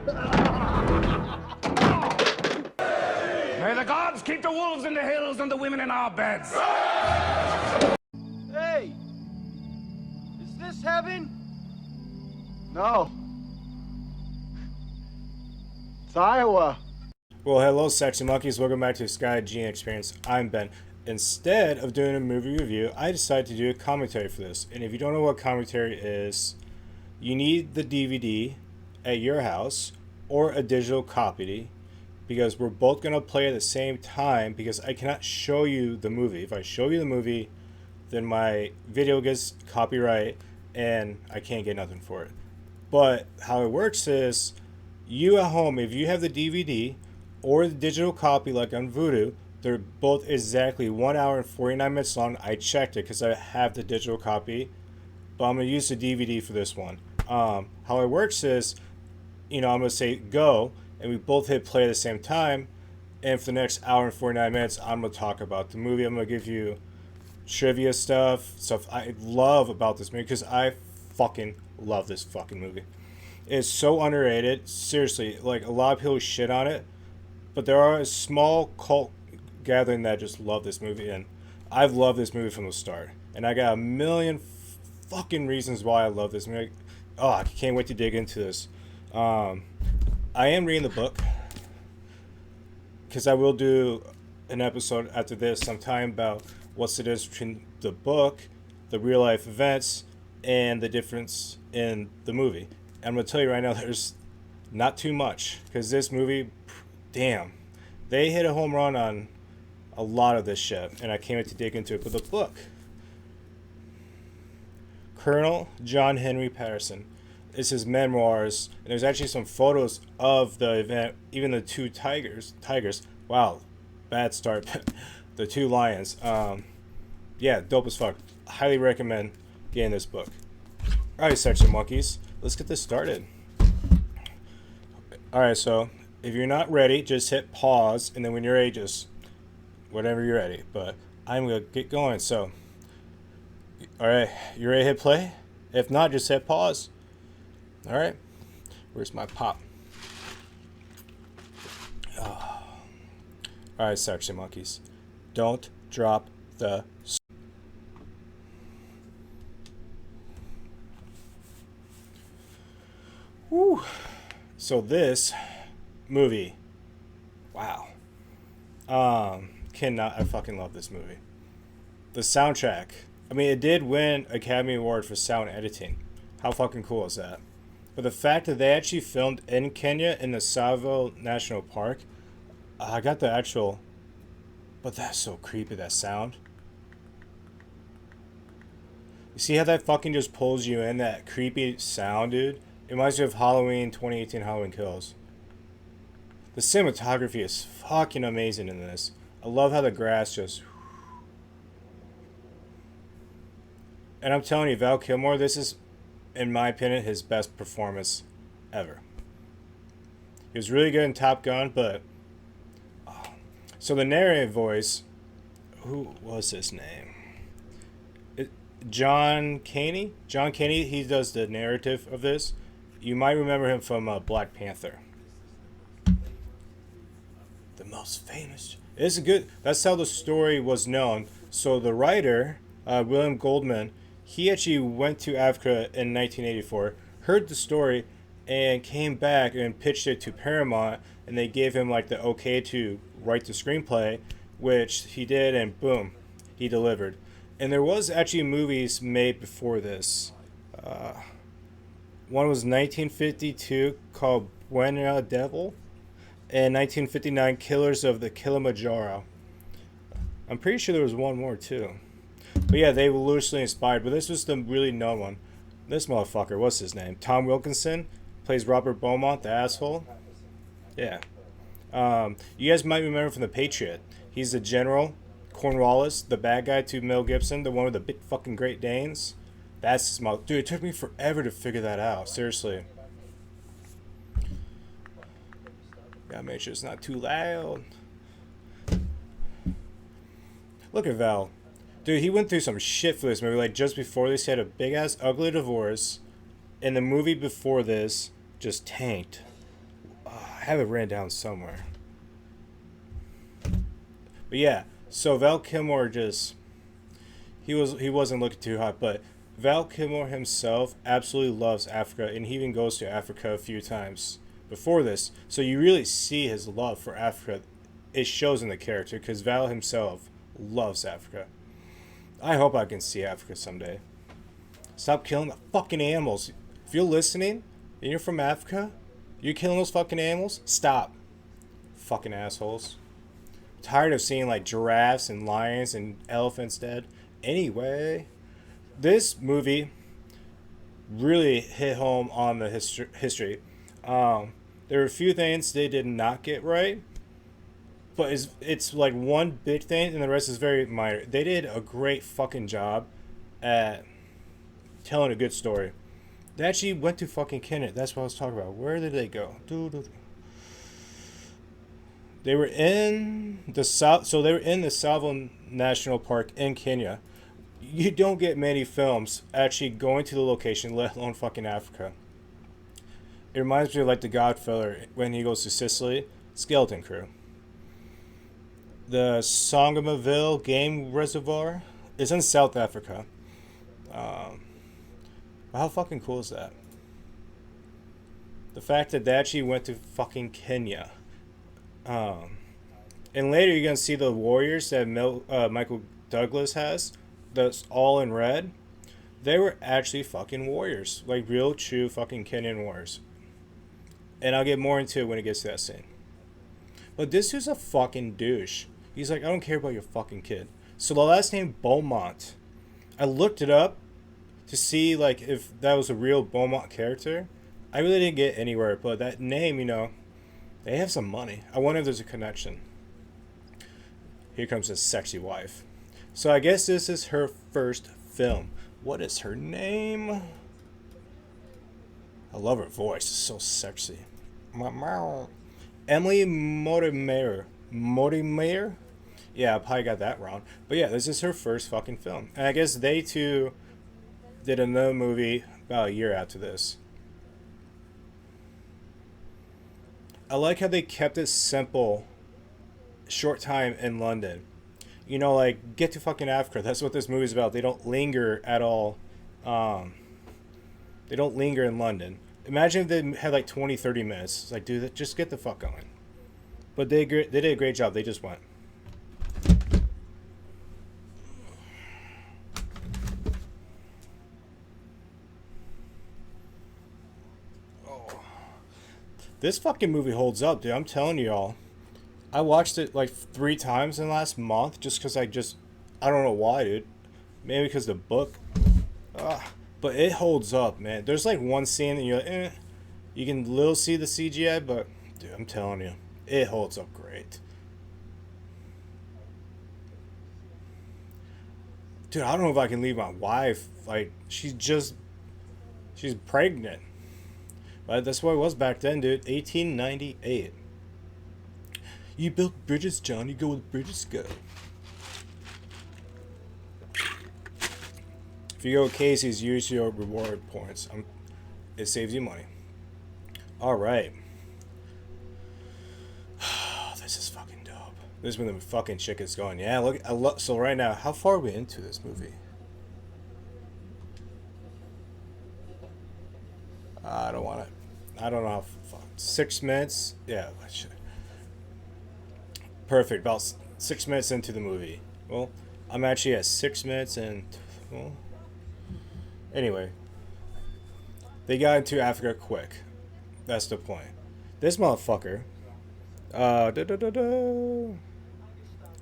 May the gods keep the wolves in the hills and the women in our beds. Hey! Is this heaven? No. It's Iowa. Well, hello, sexy monkeys. Welcome back to Sky Gene Experience. I'm Ben. Instead of doing a movie review, I decided to do a commentary for this. And if you don't know what commentary is, you need the DVD at your house or a digital copy, because we're both going to play at the same time, because I cannot show you the movie. If I show you the movie, then my video gets copyright and I can't get nothing for it. But how it works is, you at home, if you have the DVD or the digital copy like on Vudu, they're both exactly 1 hour and 49 minutes long. I checked it because I have the digital copy, but I'm going to use the DVD for this one. How it works is, I'm going to say go, and we both hit play at the same time, and for the next hour and 49 minutes, I'm going to talk about the movie. I'm going to give you trivia stuff I love about this movie, because I fucking love this fucking movie. It's so underrated. Seriously, like, a lot of people shit on it, but there are a small cult gathering that just love this movie, and I've loved this movie from the start. And I got a million fucking reasons why I love this movie. Oh, I can't wait to dig into this. I am reading the book, because I will do an episode after this sometime about what's the difference between the book, the real life events, and the difference in the movie. I'm going to tell you right now, there's not too much, because this movie, damn, they hit a home run on a lot of this shit, and I can't wait to dig into it. But the book, Colonel John Henry Patterson, is his memoirs, and there's actually some photos of the event, even the two tigers, wow, bad start, the two lions, yeah, dope as fuck. Highly recommend getting this book. Alright, section monkeys, let's get this started. Alright, so if you're not ready, just hit pause, and then when you're ready, just whatever you're ready. But I'm gonna get going. So, alright, you ready to hit play? If not, just hit pause. Alright, where's my pop? Oh. Alright, section monkeys, don't drop the. Woo. So this movie, wow, I fucking love this movie. The soundtrack, I mean, it did win Academy Award for sound editing. How fucking cool is that? But the fact that they actually filmed in Kenya in the Tsavo National Park, I got the actual, but that's so creepy, that sound. You see how that fucking just pulls you in, that creepy sound, dude? It reminds me of Halloween, 2018 Halloween Kills. The cinematography is fucking amazing in this. I love how the grass just. And I'm telling you, Val Kilmer, this is, in my opinion, his best performance ever. He was really good in Top Gun, but. Oh. So the narrative voice, who was his name? John Caney? John Caney, he does the narrative of this. You might remember him from Black Panther. The most famous. It's good. That's how the story was known. So the writer, William Goldman, he actually went to Africa in 1984, heard the story, and came back and pitched it to Paramount, and they gave him like the okay to write the screenplay, which he did, and boom, he delivered. And there was actually movies made before this. One was 1952 called Buena Devil, and 1959 Killers of the Kilimanjaro. I'm pretty sure there was one more too. But yeah, they were loosely inspired, but this was the really known one. This motherfucker, what's his name? Tom Wilkinson plays Robert Beaumont, the asshole. Yeah. You guys might remember from The Patriot. He's the general, Cornwallis, the bad guy to Mel Gibson, the one with the big fucking Great Danes. That's his mouth. Dude, it took me forever to figure that out. Seriously. Gotta make sure it's not too loud. Look at Val. Dude, he went through some shit for this movie. Like, just before this, he had a big-ass ugly divorce. And the movie before this just tanked. have it written down somewhere. But yeah, so Val Kilmer just he wasn't looking too hot, but Val Kilmer himself absolutely loves Africa, and he even goes to Africa a few times before this. So you really see his love for Africa. It shows in the character because Val himself loves Africa. I hope I can see Africa someday. Stop killing the fucking animals. If you're listening and you're from Africa, you're killing those fucking animals, stop. Fucking assholes. I'm tired of seeing like giraffes and lions and elephants dead. Anyway, this movie really hit home on the history. There were a few things they did not get right, but it's like one big thing and the rest is very minor. They did a great fucking job at telling a good story. They actually went to fucking Kenya. That's what I was talking about. Where did they go? They were in the South. So they were in the Tsavo National Park in Kenya. You don't get many films actually going to the location, let alone fucking Africa. It reminds me of like The Godfather when he goes to Sicily. Skeleton Crew. The Songamaville Game Reservoir is in South Africa. How fucking cool is that? The fact that they actually went to fucking Kenya. And later you're going to see the warriors that Michael Douglas has. That's all in red. They were actually fucking warriors. Like real, true fucking Kenyan warriors. And I'll get more into it when it gets to that scene. But this dude's a fucking douche. He's like, I don't care about your fucking kid. So the last name, Beaumont. I looked it up to see like if that was a real Beaumont character. I really didn't get anywhere, but that name, you know, they have some money. I wonder if there's a connection. Here comes his sexy wife. So I guess this is her first film. What is her name? I love her voice. It's so sexy. Emily Mortimer. Mortimer? Yeah, I probably got that wrong. But yeah, this is her first fucking film. And I guess they too did another movie about a year after this. I like how they kept it simple. Short time in London. You know, like, get to fucking Africa. That's what this movie's about. They don't linger at all. They don't linger in London. Imagine if they had like 20, 30 minutes. It's like, dude, just get the fuck going. But they did a great job. They just went. This fucking movie holds up, dude. I'm telling y'all. I watched it like 3 times in the last month just because I don't know why, dude. Maybe because the book. But it holds up, man. There's like one scene that you're like, eh. You can little see the CGI, but dude, I'm telling you, it holds up great. Dude, I don't know if I can leave my wife. Like, she's pregnant. But that's what it was back then, dude. 1898. You built bridges, John. You go where the bridges go. If you go with Casey's, use your reward points. It saves you money. Alright. This is fucking dope. This is when the fucking chick is going. Yeah, look. So right now, how far are we into this movie? I don't want it. I don't know how. 6 minutes? Yeah. Perfect. About 6 minutes into the movie. Well, I'm actually at 6 minutes and. Well, anyway. They got into Africa quick. That's the point. This motherfucker.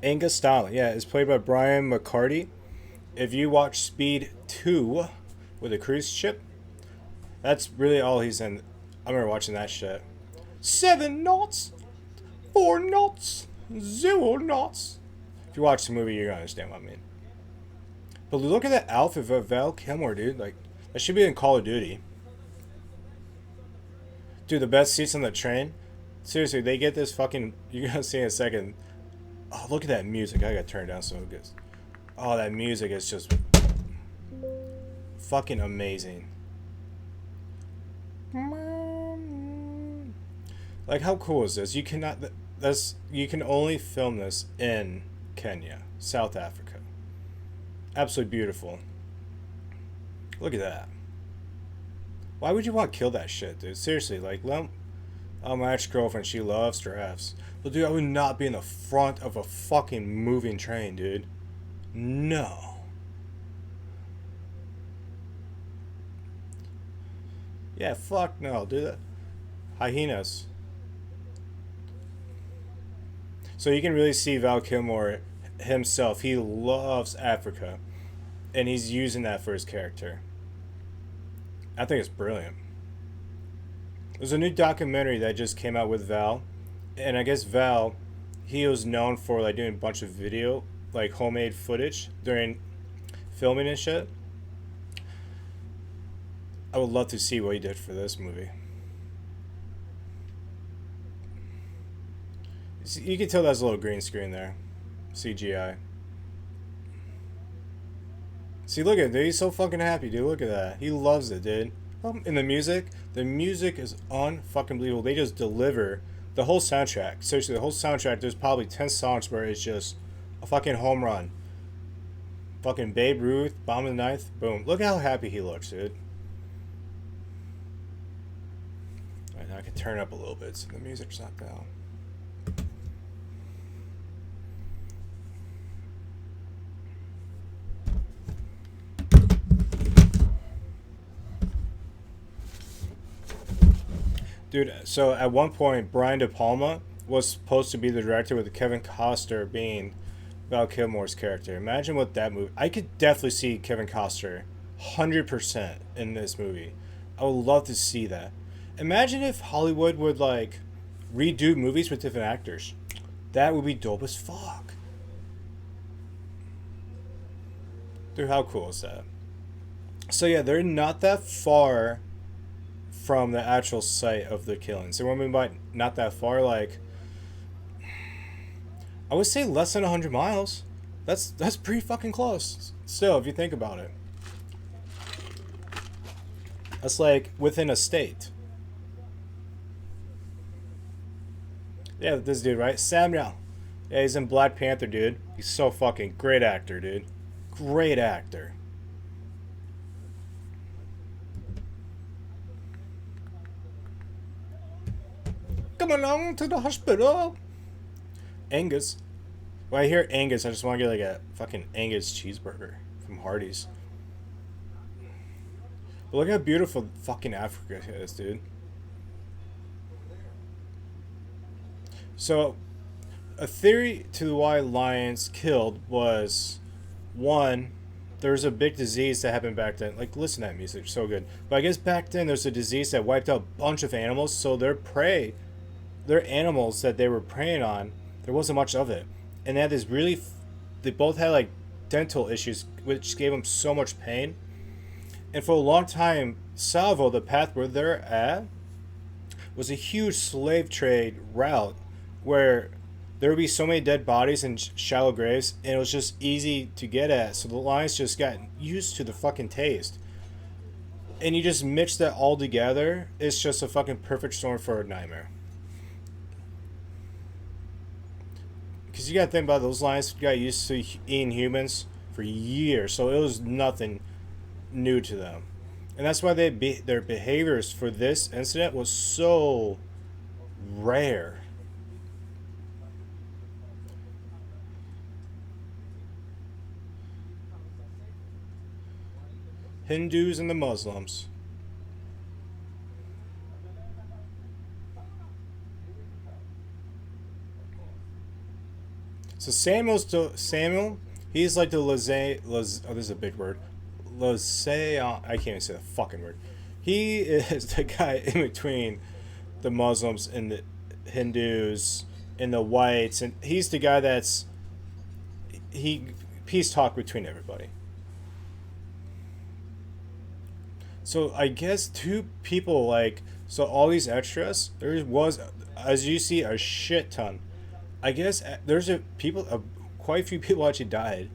Angus Stalin. Yeah, it's played by Brian McCarty. If you watch Speed 2 with a cruise ship, that's really all he's in. I remember watching that shit. 7 knots, 4 knots, 0 knots. If you watch the movie, you're gonna understand what I mean. But look at that outfit of Val Kilmer, dude. Like, that should be in Call of Duty. Dude, the best seats on the train. Seriously, they get this fucking. You're gonna see in a second. Oh, look at that music. I gotta turn it down so it gets. Oh, that music is just fucking amazing. Like, how cool is this? You cannot. You can only film this in Kenya, South Africa. Absolutely beautiful. Look at that. Why would you want to kill that shit, dude? Seriously, like, my ex-girlfriend, she loves giraffes. But, dude, I would not be in the front of a fucking moving train, dude. No. Yeah, fuck no, dude. Hyenas. So you can really see Val Kilmer himself. He loves Africa. And he's using that for his character. I think it's brilliant. There's a new documentary that just came out with Val. And I guess Val, he was known for like doing a bunch of video, like homemade footage during filming and shit. I would love to see what he did for this movie. You can tell there's a little green screen there. CGI. See, look at him, dude. He's so fucking happy, dude. Look at that. He loves it, dude. And the music is unfucking believable. They just deliver the whole soundtrack. Seriously, the whole soundtrack, there's probably 10 songs where it's just a fucking home run. Fucking Babe Ruth, Bomb in the Ninth, boom. Look how happy he looks, dude. Alright, now I can turn it up a little bit so the music's not down. Dude, so at one point, Brian De Palma was supposed to be the director with Kevin Costner being Val Kilmer's character. Imagine what that movie... I could definitely see Kevin Costner 100% in this movie. I would love to see that. Imagine if Hollywood would, like, redo movies with different actors. That would be dope as fuck. Dude, how cool is that? So yeah, they're not that far from the actual site of the killings. So what I mean by not that far, like, I would say less than 100 miles. That's pretty fucking close. Still, if you think about it. That's like within a state. Yeah, this dude, right? Samuel. Yeah, he's in Black Panther, dude. He's so fucking great actor, dude. Great actor. Come along to the hospital. Angus. When I hear Angus, I just want to get like a fucking Angus cheeseburger from Hardee's. But look how beautiful fucking Africa is, dude. So, a theory to why lions killed was, one, there's a big disease that happened back then. Like, listen to that music, so good. But I guess back then there's a disease that wiped out a bunch of animals, so their prey, their animals that they were preying on, there wasn't much of it. And they had this really, they both had like dental issues, which gave them so much pain. And for a long time, Salvo, the path where they're at, was a huge slave trade route where there would be so many dead bodies in shallow graves, and it was just easy to get at. So the lions just got used to the fucking taste. And you just mix that all together, it's just a fucking perfect storm for a nightmare. Because you gotta think about it, those lions got used to eating humans for years, so it was nothing new to them. And that's why their behaviors for this incident was so rare. Hindus and the Muslims. So Samuel, he's like the oh, this is a big word. I can't even say the fucking word. He is the guy in between the Muslims and the Hindus and the whites, and he's the guy he peace talk between everybody. So I guess two people, like, so all these extras, there was, as you see, a shit ton. I guess there's quite a few people actually died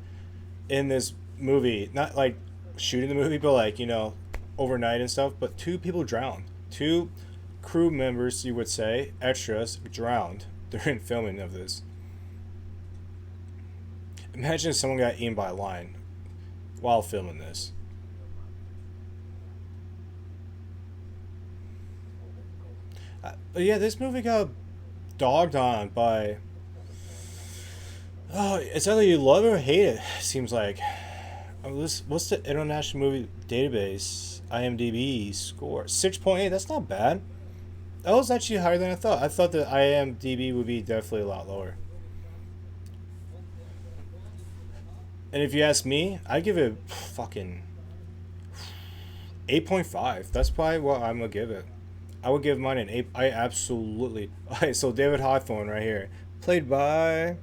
in this movie. Not like shooting the movie, but like, overnight and stuff. But two people drowned. Two crew members, you would say, extras, drowned during filming of this. Imagine if someone got eaten by a lion while filming this. But yeah, this movie got dogged on by. Oh, it's either you love it or hate it. Seems like. What's the International Movie Database IMDb score? 6.8. That's not bad. That was actually higher than I thought. I thought that IMDb would be definitely a lot lower. And if you ask me, I give it fucking 8.5. That's probably what I'm gonna give it. I would give mine an 8. I absolutely. Alright, so David Hawthorne right here, played by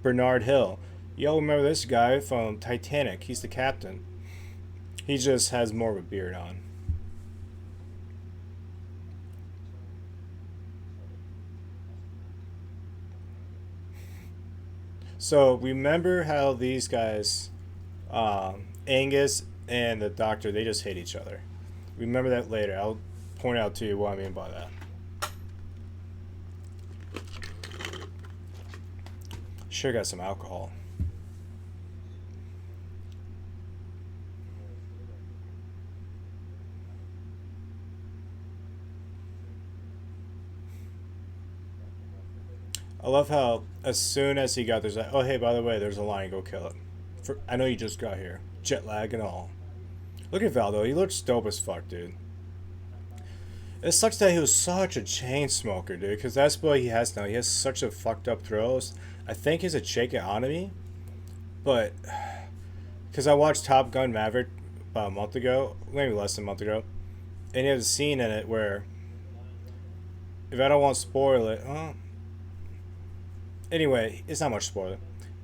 Bernard Hill. Y'all remember this guy from Titanic? He's the captain. He just has more of a beard on. So remember how these guys, Angus and the doctor, they just hate each other. Remember that later. I'll point out to you what I mean by that. Sure got some alcohol. I love how as soon as he got there, like, oh hey, by the way, there's a lion, go kill it. I know you just got here, jet lag and all. Look at Val though, he looks dope as fuck, dude. It sucks that he was such a chain smoker, dude, because that's what he has now. He has such a fucked up throws. I think he's a Shakeonomy, but because I watched Top Gun Maverick about a month ago, maybe less than a month ago, and he has a scene in it where, if I don't want to spoil it, anyway, it's not much spoiler.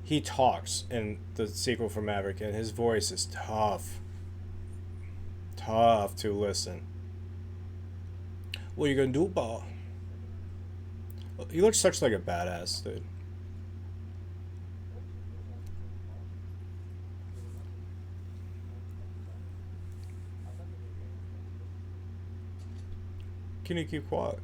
He talks in the sequel for Maverick, and his voice is tough. Tough to listen. What are you gonna do, Paul? He looks such like a badass, dude. Can you keep quiet?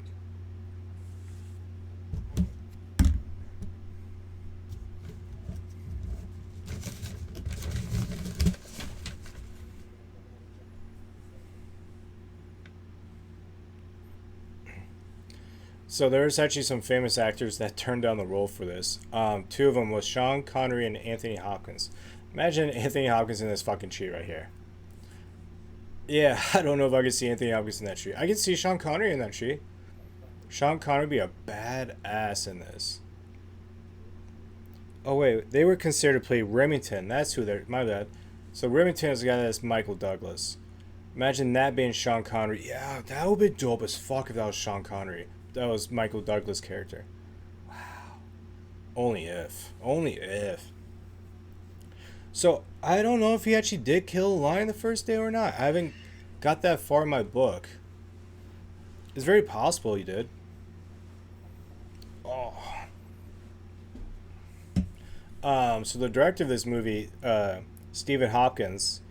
So there's actually some famous actors that turned down the role for this. Two of them was Sean Connery and Anthony Hopkins. Imagine Anthony Hopkins in this fucking tree right here. Yeah, I don't know if I could see Anthony Hopkins in that tree. I could see Sean Connery in that tree. Sean Connery would be a badass in this. Oh wait, they were considered to play Remington. That's who they're. My bad. So Remington is the guy that's Michael Douglas. Imagine that being Sean Connery. Yeah, that would be dope as fuck if that was Sean Connery. That was Michael Douglas' character. Wow. Only if. Only if. So, I don't know if he actually did kill a lion the first day or not. I haven't got that far in my book. It's very possible he did. Oh. So the director of this movie, Stephen Hopkins,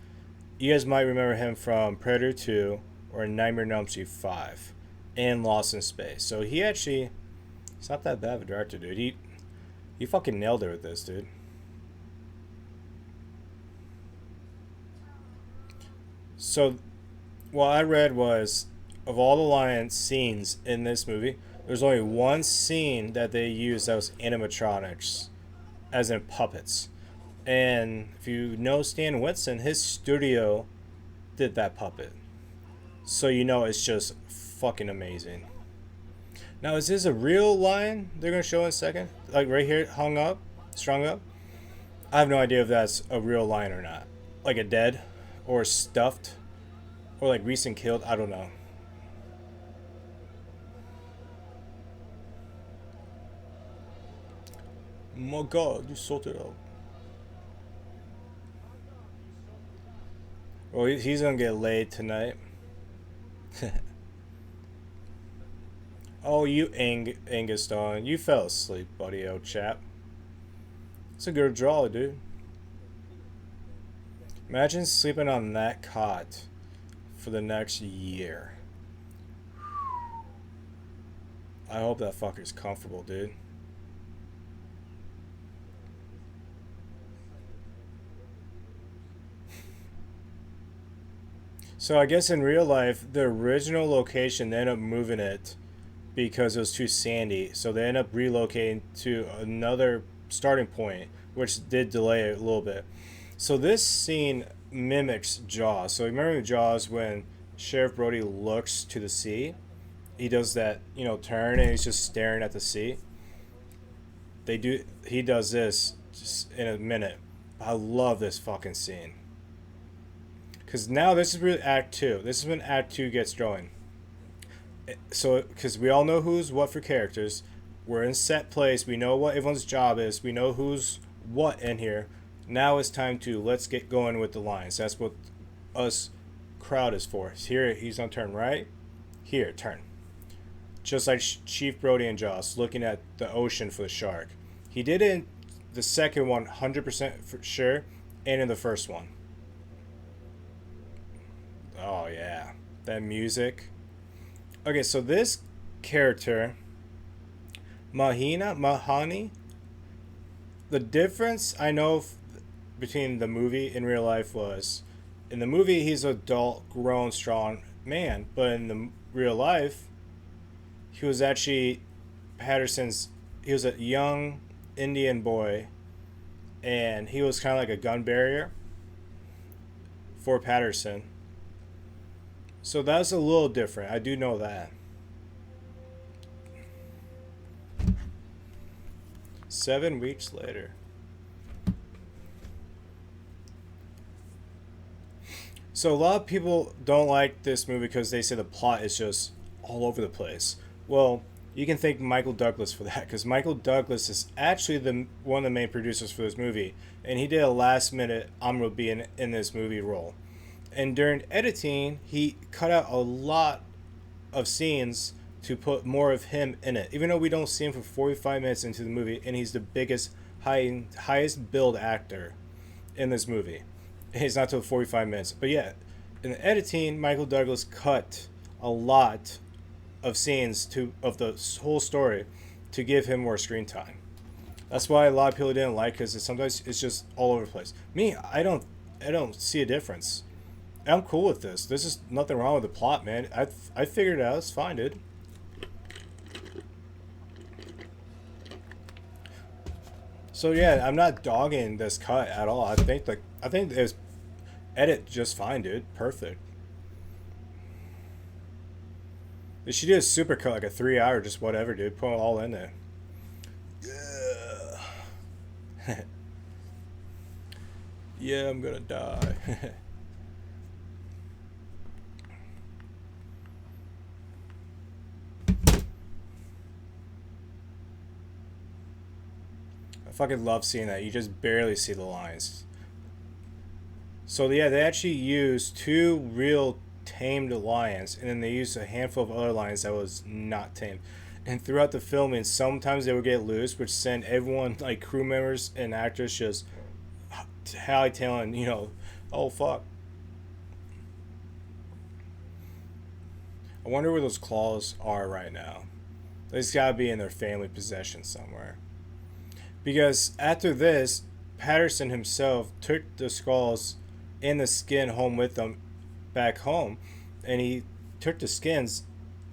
you guys might remember him from Predator 2 or Nightmare on Elm Street 5 and Lost in Space. So he actually, he's not that bad of a director, dude. He fucking nailed it with this, dude. So what I read was, of all the lion scenes in this movie, there's only one scene that they used that was animatronics, as in puppets. And if you know Stan Winston, his studio did that puppet. So you know it's just fucking amazing. Now, is this a real lion they're going to show in a second? Like right here, hung up, strung up? I have no idea if that's a real lion or not. Like a dead, or stuffed, or like recent killed, I don't know. My god, you sorted out. Well, he's gonna get laid tonight. Oh, you Angus Dawn, you fell asleep, buddy, old chap. It's a good draw, dude. Imagine sleeping on that cot for the next year. I hope that fucker's comfortable, dude. So I guess in real life, the original location, they ended up moving it because it was too sandy. So they ended up relocating to another starting point, which did delay it a little bit. So this scene mimics Jaws. So remember in Jaws when Sheriff Brody looks to the sea? He does that, turn and he's just staring at the sea. He does this just in a minute. I love this fucking scene. Because now this is really Act 2. This is when Act 2 gets going. So, because we all know who's what for characters. We're in set place. We know what everyone's job is. We know who's what in here. Now it's time to let's get going with the lines. That's what us crowd is for. Here, he's on turn right. Here, turn. Just like Chief Brody and Jaws looking at the ocean for the shark. He did it in the second one 100% for sure, and in the first one. Oh yeah, that music. Okay, so this character, Mahani, the difference I know between the movie and real life was, in the movie he's an adult, grown, strong man, but in the real life, he was actually he was a young Indian boy, and he was kind of like a gun barrier for Patterson. So that's a little different. I do know that. 7 weeks later. So a lot of people don't like this movie because they say the plot is just all over the place. Well, you can thank Michael Douglas for that, because Michael Douglas is actually one of the main producers for this movie, and he did a last minute I'm gonna be in this movie role. And during editing, he cut out a lot of scenes to put more of him in it. Even though we don't see him for 45 minutes into the movie, and he's the biggest, highest billed actor in this movie. He's not till 45 minutes. But yeah, in the editing, Michael Douglas cut a lot of scenes of the whole story to give him more screen time. That's why a lot of people didn't like, because sometimes it's just all over the place. Me, I don't see a difference. I'm cool with this. There's just nothing wrong with the plot, man. I figured it out. It's fine, dude. So yeah, I'm not dogging this cut at all. I think it was edit just fine, dude. Perfect. They should do a super cut, like a 3-hour, just whatever, dude. Put it all in there. Yeah. Yeah, I'm gonna die. I fucking love seeing that. You just barely see the lines. So yeah, they actually used 2 real tamed lions, and then they used a handful of other lions that was not tamed. And throughout the filming, sometimes they would get loose, which sent everyone, like crew members and actors, just hightailing, oh fuck. I wonder where those claws are right now. They's gotta be in their family possession somewhere. Because after this, Patterson himself took the skulls and the skin home with them back home, and he took the skins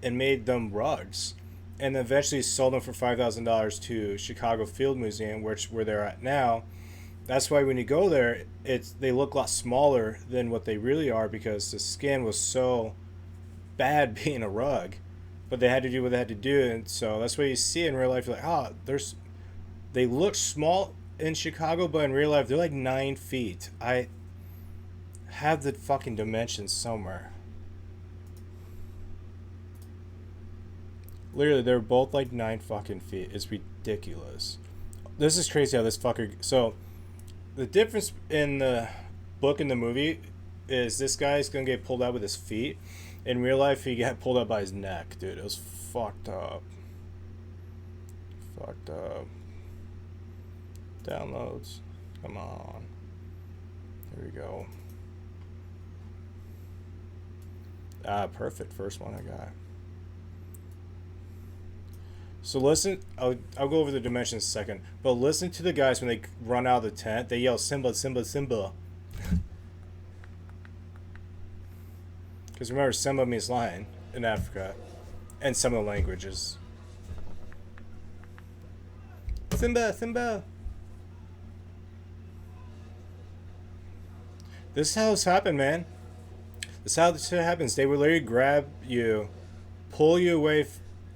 and made them rugs, and eventually sold them for $5,000 to Chicago Field Museum, where they're at now. That's why when you go there, they look a lot smaller than what they really are, because the skin was so bad being a rug, but they had to do what they had to do, and so that's why you see it in real life. You're like, they look small in Chicago, but in real life they're like 9 feet. I have the fucking dimensions somewhere. Literally, they're both like 9 fucking feet. It's ridiculous. This is crazy how this fucker. So, the difference in the book and the movie is this guy's gonna get pulled out with his feet. In real life, he got pulled out by his neck, dude. It was fucked up. Fucked up. Downloads. Come on. Here we go. Perfect. First one I got. So listen, I'll go over the dimensions in a second, but listen to the guys when they run out of the tent. They yell Simba, Simba, Simba. Because remember, Simba means lion in Africa, and some of the languages. Simba, Simba. This is how this happened, man. This is how this shit happens. They would literally grab you, pull you away,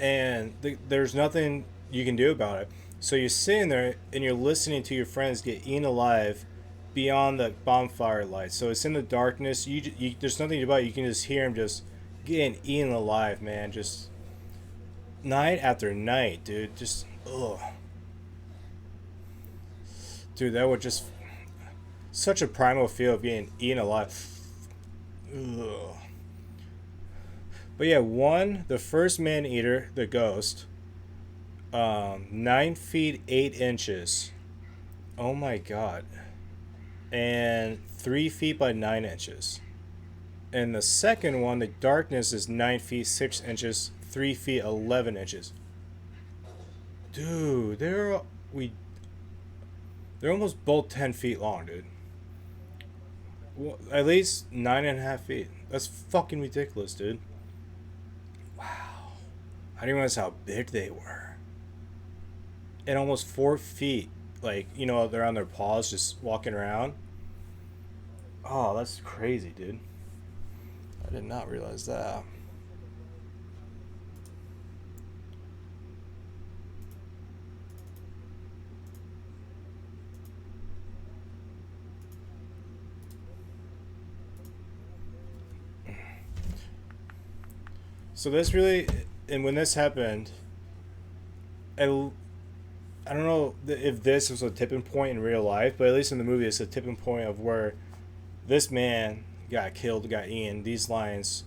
and there's nothing you can do about it. So you're sitting there and you're listening to your friends get eaten alive beyond the bonfire light. So it's in the darkness. There's nothing about it. You can just hear them just getting eaten alive, man. Just night after night, dude. Just ugh, dude. That would just such a primal feel of being eaten alive. Ugh. But yeah, the first man eater, the ghost, 9 feet 8 inches. Oh my god. And 3 feet by 9 inches. And the second one, the darkness, is 9 feet 6 inches, 3 feet 11 inches. Dude, they're almost both 10 feet long, dude. Well, at least 9.5 feet. That's fucking ridiculous, dude. Wow. I didn't realize how big they were. And almost 4 feet. Like, you know, they're on their paws just walking around. Oh, that's crazy, dude. I did not realize that. So this really, and when this happened, I don't know if this was a tipping point in real life, but at least in the movie, it's a tipping point of where this man got killed, got eaten. These lions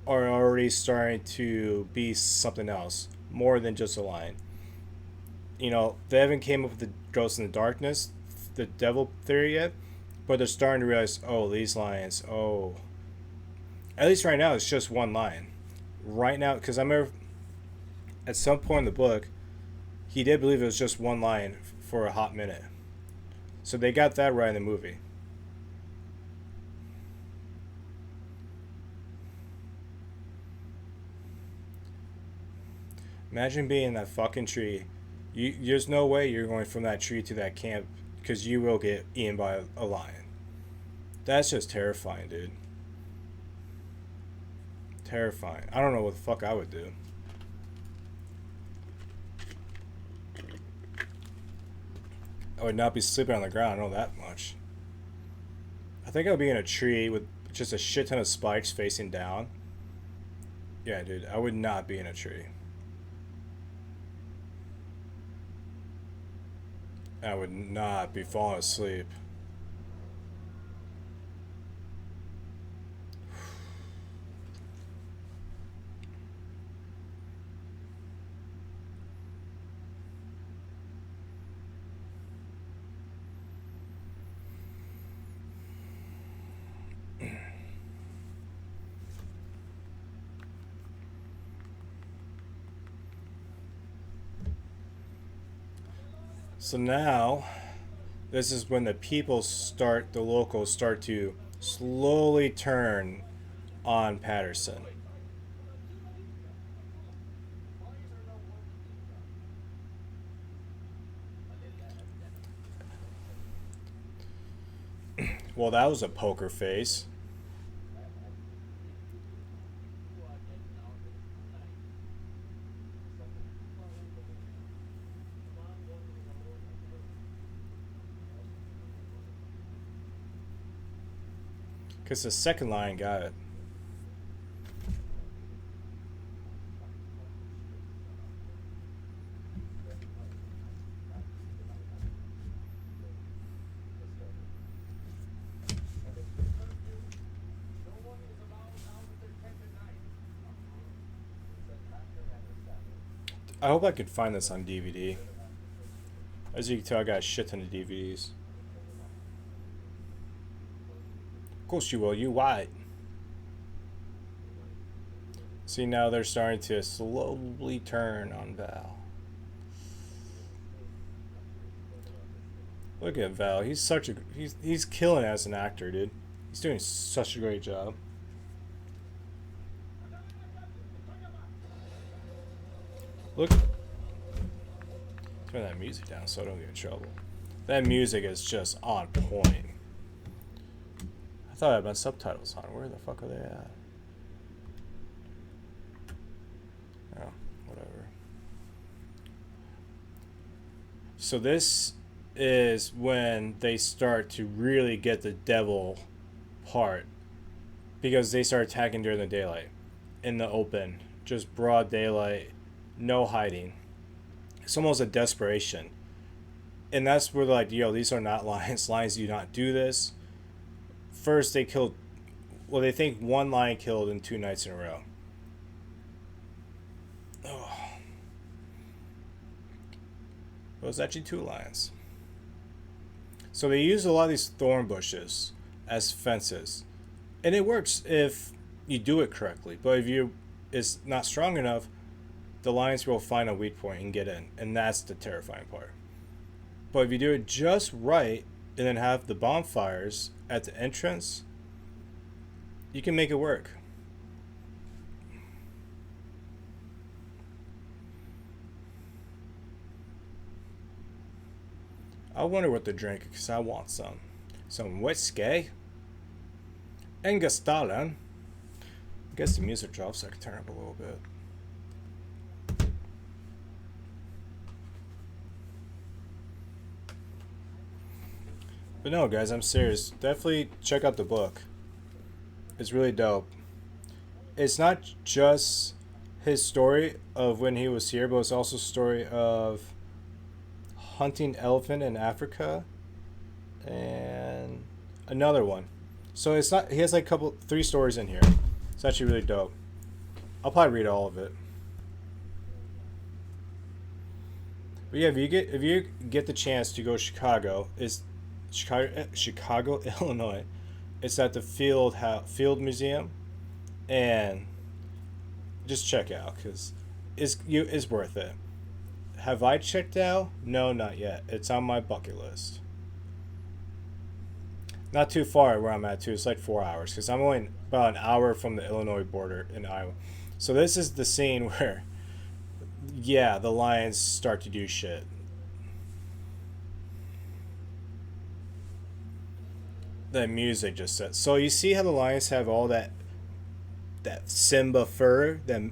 are already starting to be something else, more than just a lion. You know, they haven't came up with the ghost in the darkness, the devil theory yet, but they're starting to realize, oh, these lions, oh. At least right now, it's just one lion. Right now, because I remember at some point in the book, he did believe it was just one lion for a hot minute. So they got that right in the movie. Imagine being in that fucking tree. There's no way you're going from that tree to that camp because you will get eaten by a lion. That's just terrifying, dude. Terrifying. I don't know what the fuck I would do. I would not be sleeping on the ground, I know that much. I think I would be in a tree with just a shit ton of spikes facing down. Yeah, dude, I would not be in a tree. I would not be falling asleep. So now, this is when the locals start to slowly turn on Patterson. Well, that was a poker face. Because the second line got it. I hope I could find this on DVD. As you can tell, I got a shit ton of DVDs. Of course you will, you white. See, now they're starting to slowly turn on Val. Look at Val. He's killing as an actor, dude. He's doing such a great job. Look. Turn that music down so I don't get in trouble. That music is just on point. I thought I had my subtitles on. Where the fuck are they at? Oh, whatever. So this is when they start to really get the devil part, because they start attacking during the daylight, in the open, just broad daylight, no hiding. It's almost a desperation, and that's where they're like, yo, these are not lions. Lions do not do this. First they killed, well, they think one lion killed in 2 nights in a row. Oh. It was actually 2 lions. So they use a lot of these thorn bushes as fences, and it works if you do it correctly. But if it's not strong enough, the lions will find a weak point and get in, and that's the terrifying part. But if you do it just right and then have the bonfires at the entrance, you can make it work. I wonder what they're drinking, because I want some. Some whiskey. Engestallen. I guess the music drops so I can turn up a little bit. But no, guys, I'm serious. Definitely check out the book. It's really dope. It's not just his story of when he was here, but it's also a story of hunting elephant in Africa and another one. So it's not, he has like 3 stories in here. It's actually really dope. I'll probably read all of it. But yeah, if you get the chance to go to Chicago, Chicago, Illinois. It's at the Field Museum, and just check out, because it's worth it. Have I checked out? No, not yet. It's on my bucket list. Not too far where I'm at too. It's like 4 hours, because I'm only about an hour from the Illinois border in Iowa. So this is the scene where, yeah, the lions start to do shit. The music just says. So you see how the lions have all that Simba fur, the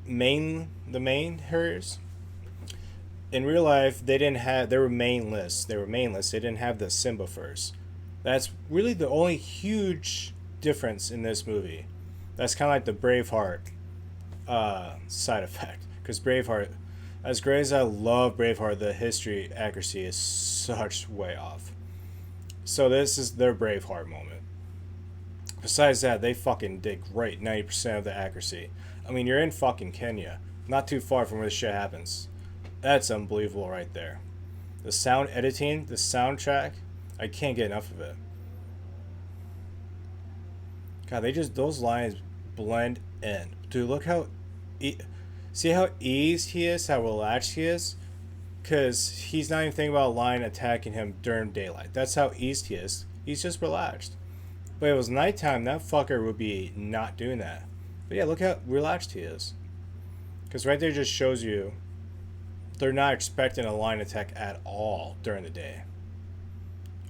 main hairs. In real life, they were maneless. They didn't have the Simba furs. That's really the only huge difference in this movie. That's kind of like the Braveheart side effect. Because Braveheart, as great as I love Braveheart, the history accuracy is such way off. So this is their Braveheart moment. Besides that, they fucking did great. 90% of the accuracy. I mean, you're in fucking Kenya. Not too far from where this shit happens. That's unbelievable right there. The sound editing, the soundtrack, I can't get enough of it. God, those lines blend in. Dude, look how, see how eased he is, how relaxed he is? Because he's not even thinking about a lion attacking him during daylight. That's how eased he is. He's just relaxed. But if it was nighttime, that fucker would be not doing that. But yeah, look how relaxed he is. Because right there just shows you they're not expecting a lion attack at all during the day.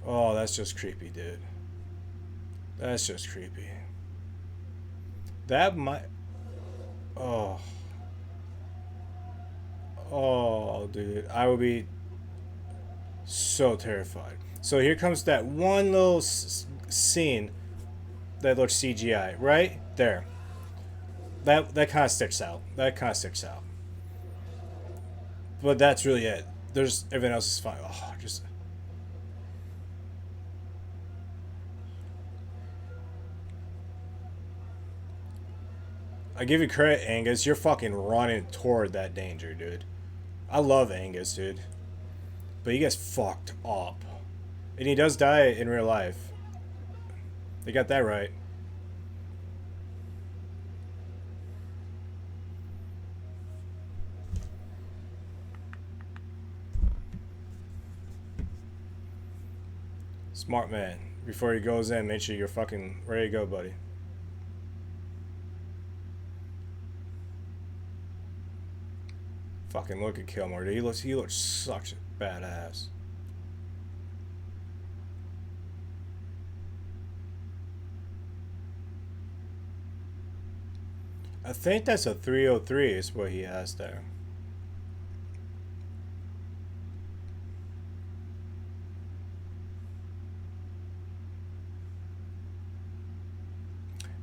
Oh, that's just creepy, dude. That's just creepy. That might... Oh... Oh, dude, I would be so terrified. So here comes that one little scene that looks CGI, right there. That kind of sticks out. But that's really it. There's everything else is fine. Oh, just. I give you credit, Angus. You're fucking running toward that danger, dude. I love Angus, dude. But he gets fucked up. And he does die in real life. They got that right. Smart man. Before he goes in, make sure you're fucking ready to go, buddy. Fucking look at Kilmer, dude. He looks such a badass. I think that's a 303 is what he has there.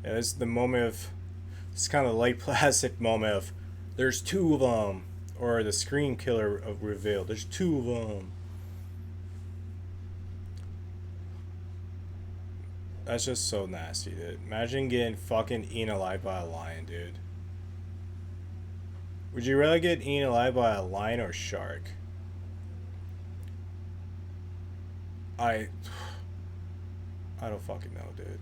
Yeah, this is the moment of, it's kind of light plastic moment of, there's two of them, or the screen killer of reveal. There's two of them. That's just so nasty, dude. Imagine getting fucking eaten alive by a lion, dude. Would you rather get eaten alive by a lion or shark? I don't fucking know, dude.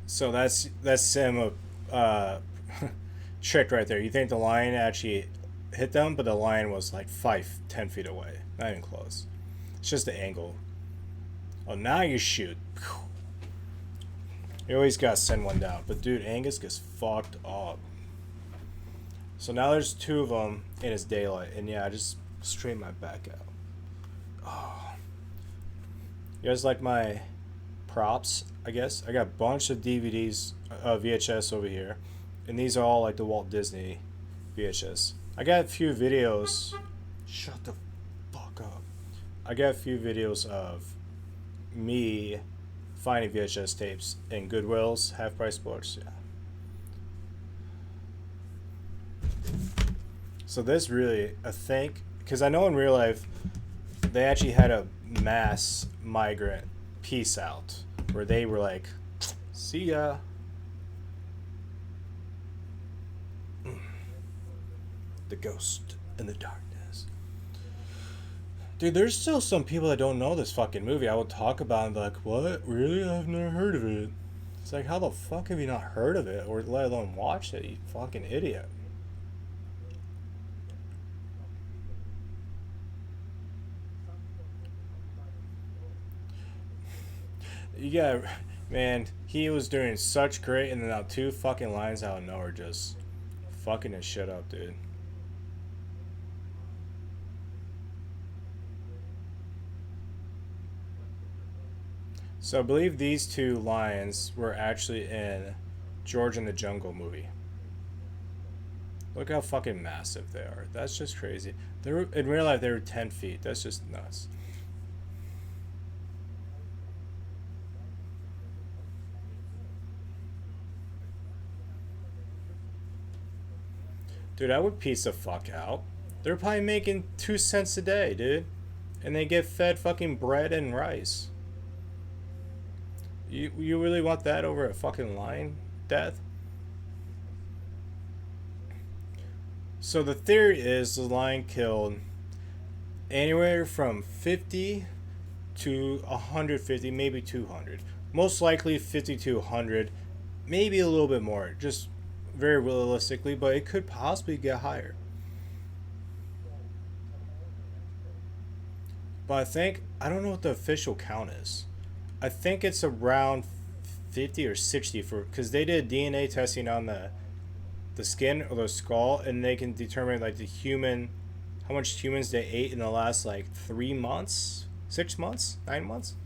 So that's Sim trick right there. You think the lion actually hit them, but the lion was like 10 feet away. Not even close. It's just the angle. Oh, now you shoot. You always gotta send one down. But dude, Angus gets fucked up. So now there's two of them and it's daylight. And yeah, I just straighten my back out. Oh. You guys like my props, I guess? I got a bunch of DVDs, VHS over here. And these are all like the Walt Disney VHS. I got a few videos. Shut the fuck up. I got a few videos of me finding VHS tapes in Goodwill's, half price books. Yeah. So this really, I think, because I know in real life they actually had a mass migrant peace out where they were like, see ya. The ghost in the darkness. Dude, there's still some people that don't know this fucking movie. I will talk about it and be like, what? Really? I've never heard of it. It's like, how the fuck have you not heard of it? Or let alone watched it, you fucking idiot. Yeah, man, he was doing such great, and then now two fucking lines out of nowhere just fucking his shit up, dude. So I believe these two lions were actually in George and the Jungle movie. Look how fucking massive they are. That's just crazy. They were, in real life, they were 10 feet. That's just nuts. Dude, I would piece the fuck out. They're probably making 2 cents a day, dude. And they get fed fucking bread and rice. You really want that over a fucking lion death? So the theory is the lion killed anywhere from 50 to 150, maybe 200. Most likely 50 to 100, maybe a little bit more, just very realistically, but it could possibly get higher. But I don't know what the official count is. I think it's around 50 or 60 for, because they did DNA testing on the skin or the skull, and they can determine like how much humans they ate in the last like 3 months, 6 months, 9 months,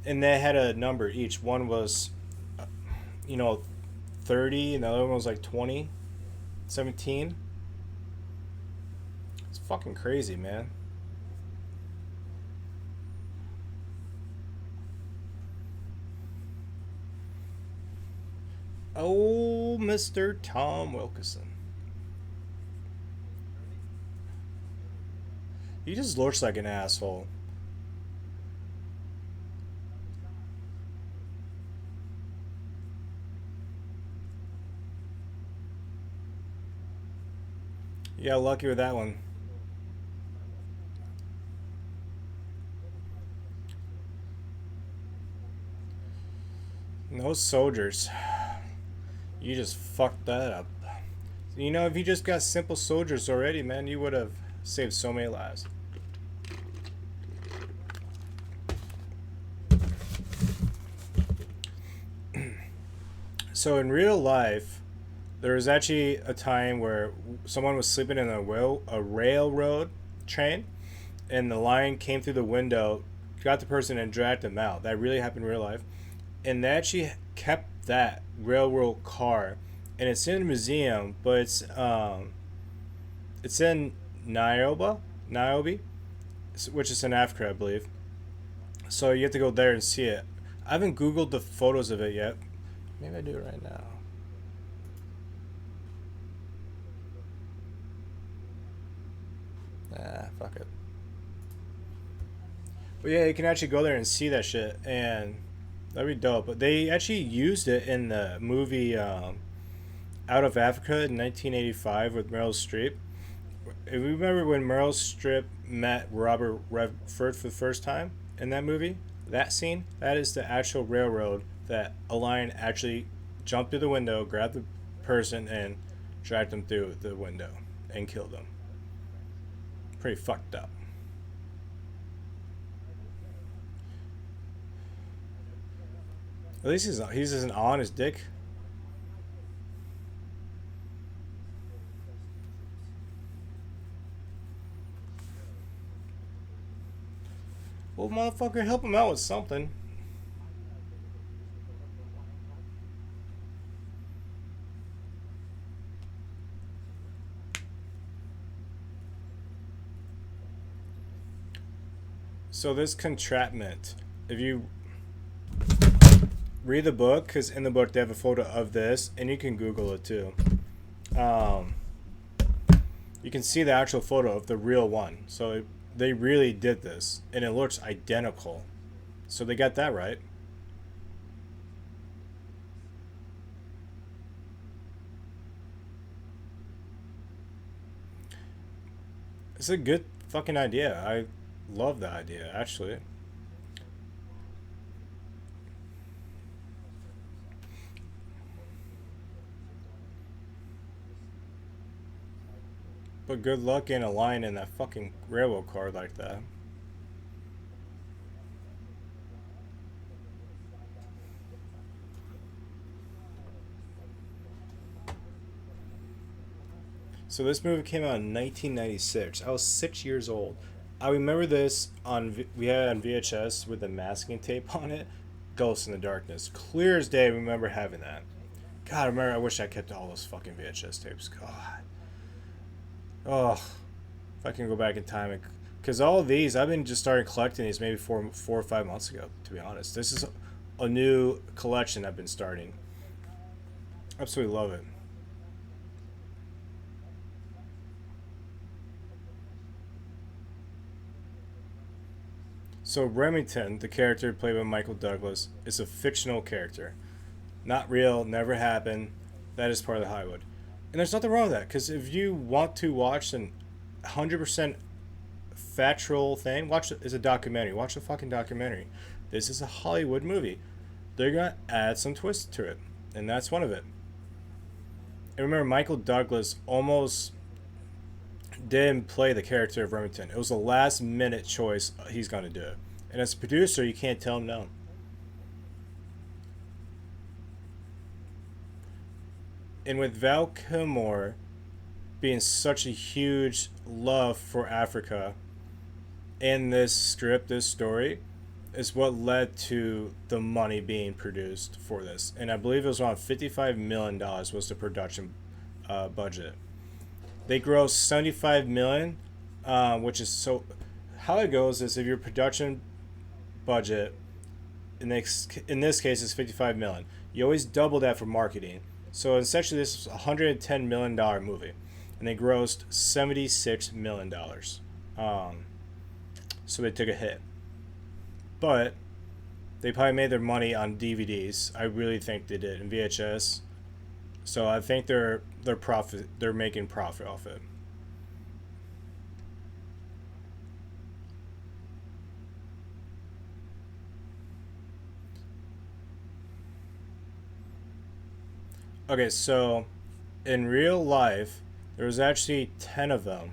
and they had a number each. One was, 30, and the other one was like 20, 17. It's fucking crazy, man. Oh, Mr. Tom Wilkinson. He just looks like an asshole. Yeah, lucky with that one. those soldiers, you just fucked that up. You know, if you just got simple soldiers already, man, you would have saved so many lives. So in real life, there was actually a time where someone was sleeping in a railroad train, and the lion came through the window, got the person, and dragged them out. That really happened in real life. And they actually kept that railroad car, and it's in a museum, but it's in Nairobi, which is in Africa, I believe. So you have to go there and see it. I haven't Googled the photos of it yet. Maybe I do it right now. Fuck it. But yeah, you can actually go there and see that shit, and that'd be dope. But they actually used it in the movie Out of Africa in 1985 with Meryl Streep. If you remember when Meryl Streep met Robert Redford for the first time in that movie, that scene, that is the actual railroad that a lion actually jumped through the window, grabbed the person, and dragged them through the window and killed them. Pretty fucked up. At least he's isn't on his dick. Well, motherfucker, help him out with something. So this contraptment, if you read the book, because in the book they have a photo of this, and you can Google it too. You can see the actual photo of the real one. So they really did this, and it looks identical. So they got that right. It's a good fucking idea. I love the idea, actually. But good luck in a line in that fucking railroad car like that. So this movie came out in 1996. I was 6 years old. I remember this we had it on VHS with the masking tape on it. Ghost in the Darkness. Clear as day, I remember having that. God, I remember. I wish I kept all those fucking VHS tapes. God. Oh, if I can go back in time, because all of these, I've been just starting collecting these maybe 4 or 5 months ago. To be honest, this is a new collection I've been starting. Absolutely love it. So Remington, the character played by Michael Douglas, is a fictional character, not real, never happened. That is part of the Hollywood, and there's nothing wrong with that. Because if you want to watch an 100% factual thing, watch it as a documentary. Watch the fucking documentary. This is a Hollywood movie. They're gonna add some twists to it, and that's one of it. And remember, Michael Douglas almost didn't play the character of Remington. It was a last minute choice. He's gonna do it, and as a producer, you can't tell him no. And with Val Kilmer being such a huge love for Africa, and this script, this story, is what led to the money being produced for this. And I believe it was around $55 million was the production budget. They grossed 75 million, which is so. How it goes is if your production budget in this case is 55 million, you always double that for marketing. So essentially, this was a $110 million movie, and they grossed $76 million. So they took a hit, but they probably made their money on DVDs. I really think they did, in VHS. So I think they're making profit off it. Okay, so in real life, there was actually 10 of them,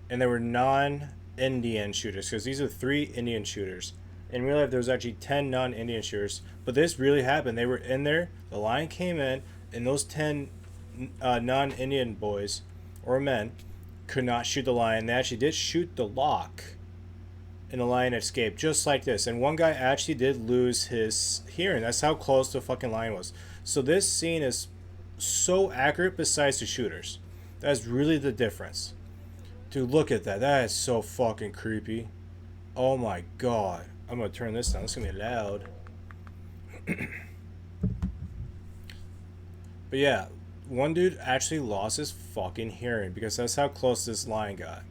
and they were non-Indian shooters because these are 3 Indian shooters. In real life, there was actually 10 non-Indian shooters, but this really happened. They were in there. The lion came in, and those 10 non-Indian boys or men could not shoot the lion. They actually did shoot the lock, and the lion escaped just like this. And one guy actually did lose his hearing. That's how close the fucking lion was. So this scene is so accurate besides the shooters. That's really the difference. Dude, look at that. That is so fucking creepy. Oh my god. I'm gonna turn this down. It's gonna be loud. But yeah, one dude actually lost his fucking hearing because that's how close this lion got.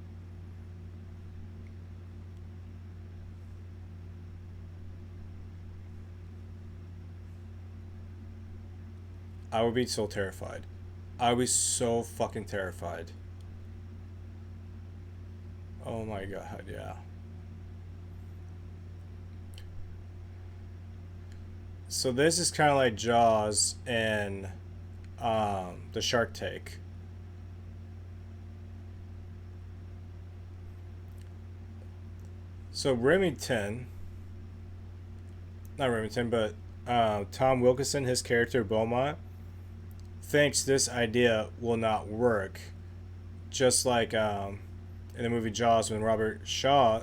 I would be so terrified. I would be so fucking terrified. Oh my god, yeah. So this is kind of like Jaws and the Shark Tank. So Tom Wilkinson, his character Beaumont, thinks this idea will not work. Just like in the movie Jaws, when Robert Shaw,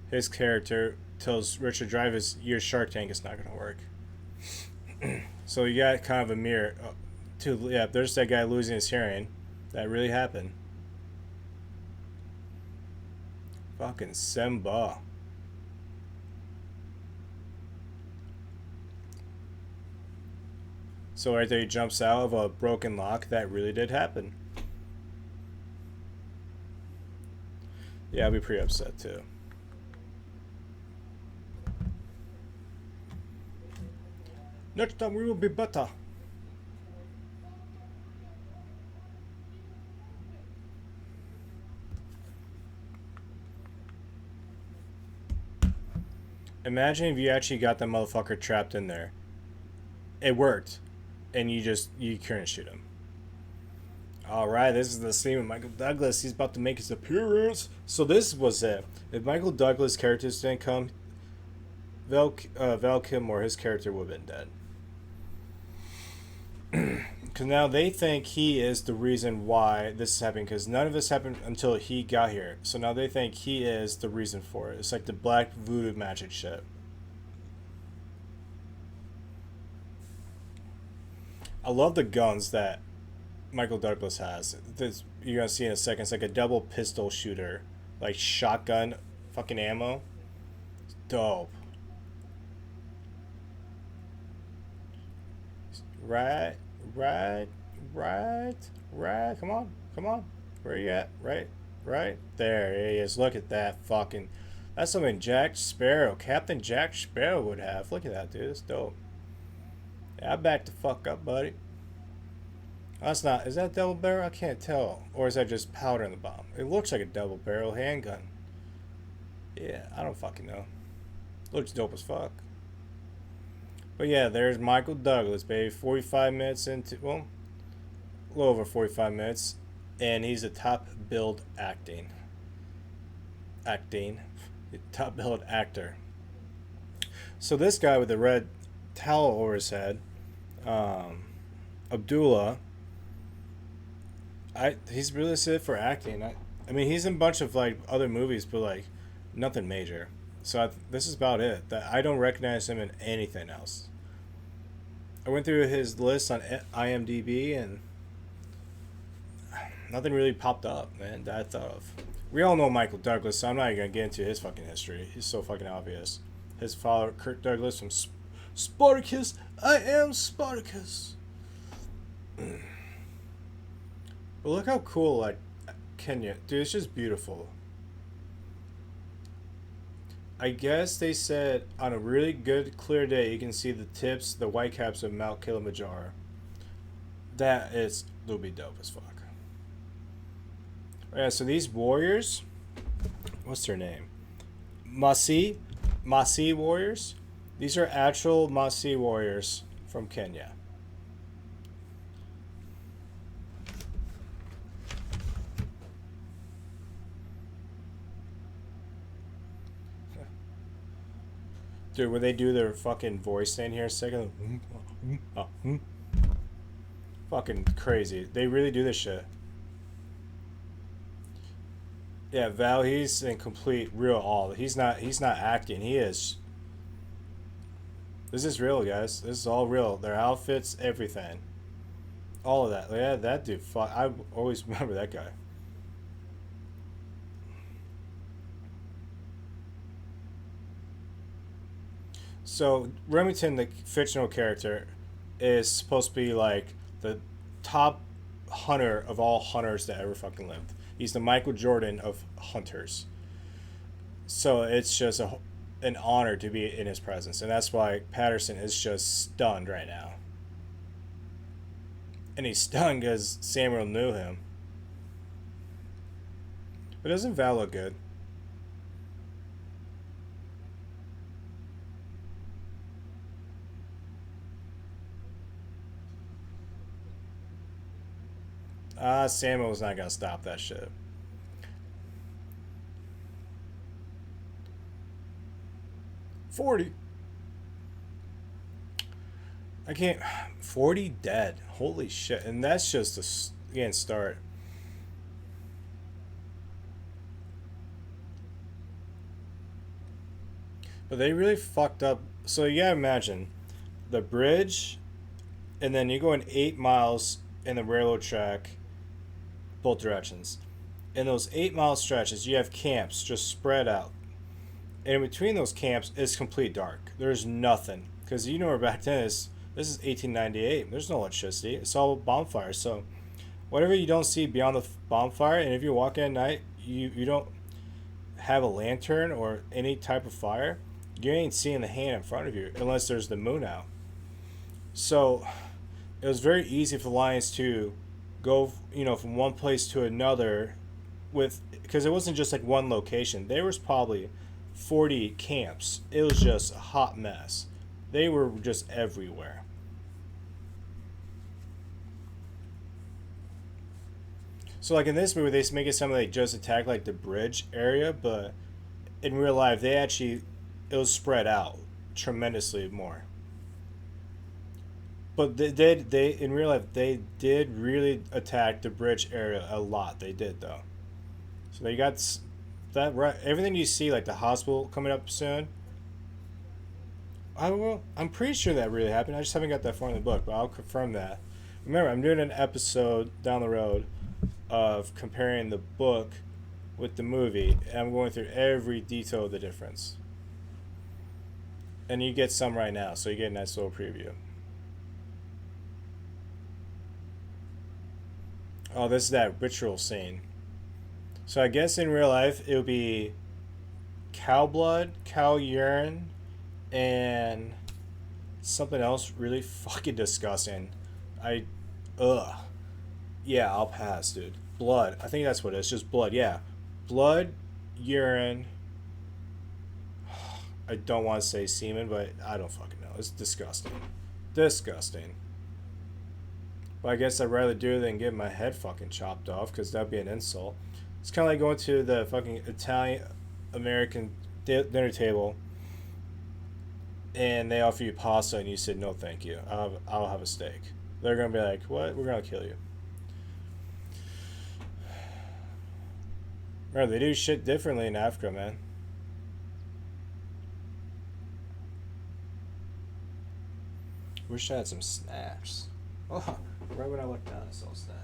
his character, tells Richard Dreyfuss, your Shark Tank is not going to work. So you got kind of a mirror. Yeah, there's that guy losing his hearing. That really happened. Fucking Simba. So right there, he jumps out of a broken lock. That really did happen. Yeah, I'd be pretty upset too. Next time we will be better. Imagine if you actually got that motherfucker trapped in there. It worked. And you couldn't shoot him. Alright, this is the scene with Michael Douglas. He's about to make his appearance. So this was it. If Michael Douglas' characters didn't come, Val Kilmer, his character, would have been dead. Because now they think he is the reason why this is happening. Because none of this happened until he got here. So now they think he is the reason for it. It's like the black voodoo magic shit. I love the guns that Michael Douglas has. This, you're going to see in a second. It's like a double pistol shooter. Like shotgun fucking ammo. It's dope. Right. Come on. Where you at? Right. There he is. Look at that fucking... That's something Jack Sparrow, Captain Jack Sparrow would have. Look at that, dude. It's dope. Yeah, I backed the fuck up, buddy. That's not... Is that double barrel? I can't tell. Or is that just powder in the bottom? It looks like a double barrel handgun. Yeah, I don't fucking know. Looks dope as fuck. But yeah, there's Michael Douglas, baby. 45 minutes into... Well, a little over 45 minutes. And he's a top billed top billed actor. So this guy with the red towel over his head, Abdullah, he's really set for acting. I mean, he's in a bunch of like other movies, but like nothing major. So this is about it. That I don't recognize him in anything else. I went through his list on IMDb and nothing really popped up, man, that I thought of. We all know Michael Douglas, so I'm not even gonna get into his fucking history. He's so fucking obvious. His father, Kirk Douglas from Spartacus. I am Spartacus. But look how cool, like, Kenya. Dude, it's just beautiful. I guess they said on a really good, clear day, you can see the tips, the white caps of Mount Kilimanjaro. That is, it'll be dope as fuck. Yeah, so these warriors, what's their name? Maasai warriors. These are actual Maasai warriors from Kenya. Dude, when they do their fucking voice thing here a second, fucking crazy. They really do this shit. Yeah, Val, he's in complete real awe. He's not acting. He is. This is real, guys. This is all real. Their outfits, everything. All of that. Yeah, that dude, fuck. I always remember that guy. So, Remington, the fictional character, is supposed to be like the top hunter of all hunters that ever fucking lived. He's the Michael Jordan of hunters. So it's just an honor to be in his presence, and that's why Patterson is just stunned right now. And he's stunned because Samuel knew him. But doesn't Val look good? Samuel's not gonna stop that shit. $40. I can't. 40 dead. Holy shit. And that's just again start. But they really fucked up. So you gotta imagine the bridge, and then you go in 8 miles in the railroad track, both directions. In those 8 mile stretches, you have camps just spread out. And in between those camps, it's complete dark. There's nothing. Because you know back then, this is 1898. There's no electricity. It's all bonfires. So whatever you don't see beyond the bonfire, and if you're walking at night, you don't have a lantern or any type of fire, you ain't seeing the hand in front of you unless there's the moon out. So it was very easy for Lions to go, from one place to another because it wasn't just like one location. There was probably 40 camps. It was just a hot mess. They were just everywhere. So like in this movie, they make it sound like they just attacked like the bridge area, but in real life, it was spread out tremendously more. But they in real life they did really attack the bridge area a lot. They did though. So they got that right. Everything you see, like the hospital coming up soon. I'm pretty sure that really happened. I just haven't got that far in the book, but I'll confirm that. Remember, I'm doing an episode down the road of comparing the book with the movie, and I'm going through every detail of the difference. And you get some right now, so you get a nice little preview. Oh, this is that ritual scene. So I guess in real life it would be cow blood, cow urine, and something else really fucking disgusting. Ugh. Yeah, I'll pass, dude. Blood. I think that's what it is. Just blood. Yeah. Blood, urine. I don't want to say semen, but I don't fucking know. It's disgusting. Disgusting. But I guess I'd rather do it than get my head fucking chopped off, because that'd be an insult. It's kind of like going to the fucking Italian American dinner table and they offer you pasta and you said no thank you, I'll have a steak. They're gonna be like, what? We're gonna kill you. Bro, they do shit differently in Africa, man. Wish I had some snacks. Oh, right when I looked down, I saw a snack.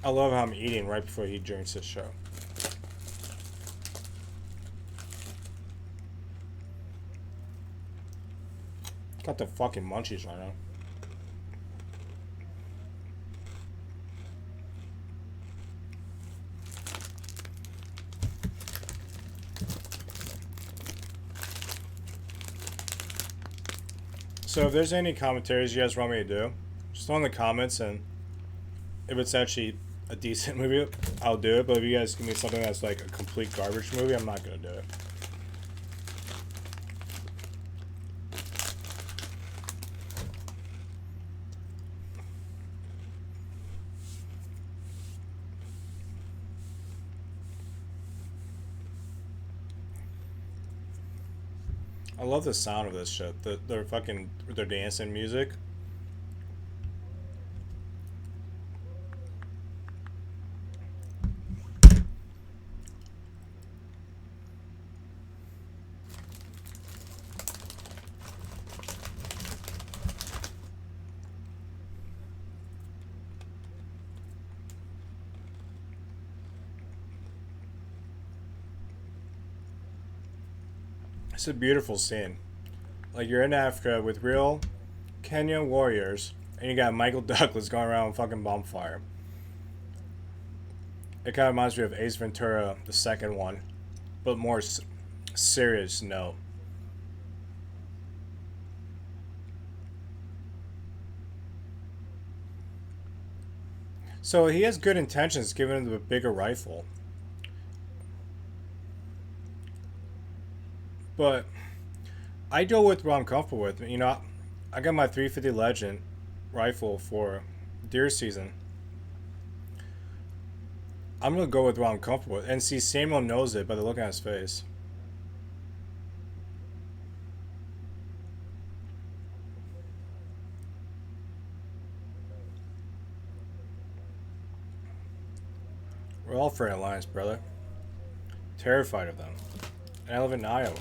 I love how I'm eating right before he drinks this show. Got the fucking munchies right now. So if there's any commentaries you guys want me to do, just throw in the comments and if it's actually a decent movie, I'll do it. But if you guys give me something that's like a complete garbage movie, I'm not gonna do it. I love the sound of this shit. Their fucking their dancing music. It's a beautiful scene. Like you're in Africa with real Kenyan warriors, and you got Michael Douglas going around with fucking bonfire. It kind of reminds me of Ace Ventura, the second one, but more serious note. So he has good intentions, giving him the bigger rifle, but I go with what I'm comfortable with. You know, I got my 350 Legend rifle for deer season. I'm gonna go with what I'm comfortable with, and see Samuel knows it by the look on his face. We're all afraid of lions, brother. Terrified of them. And I live in Iowa.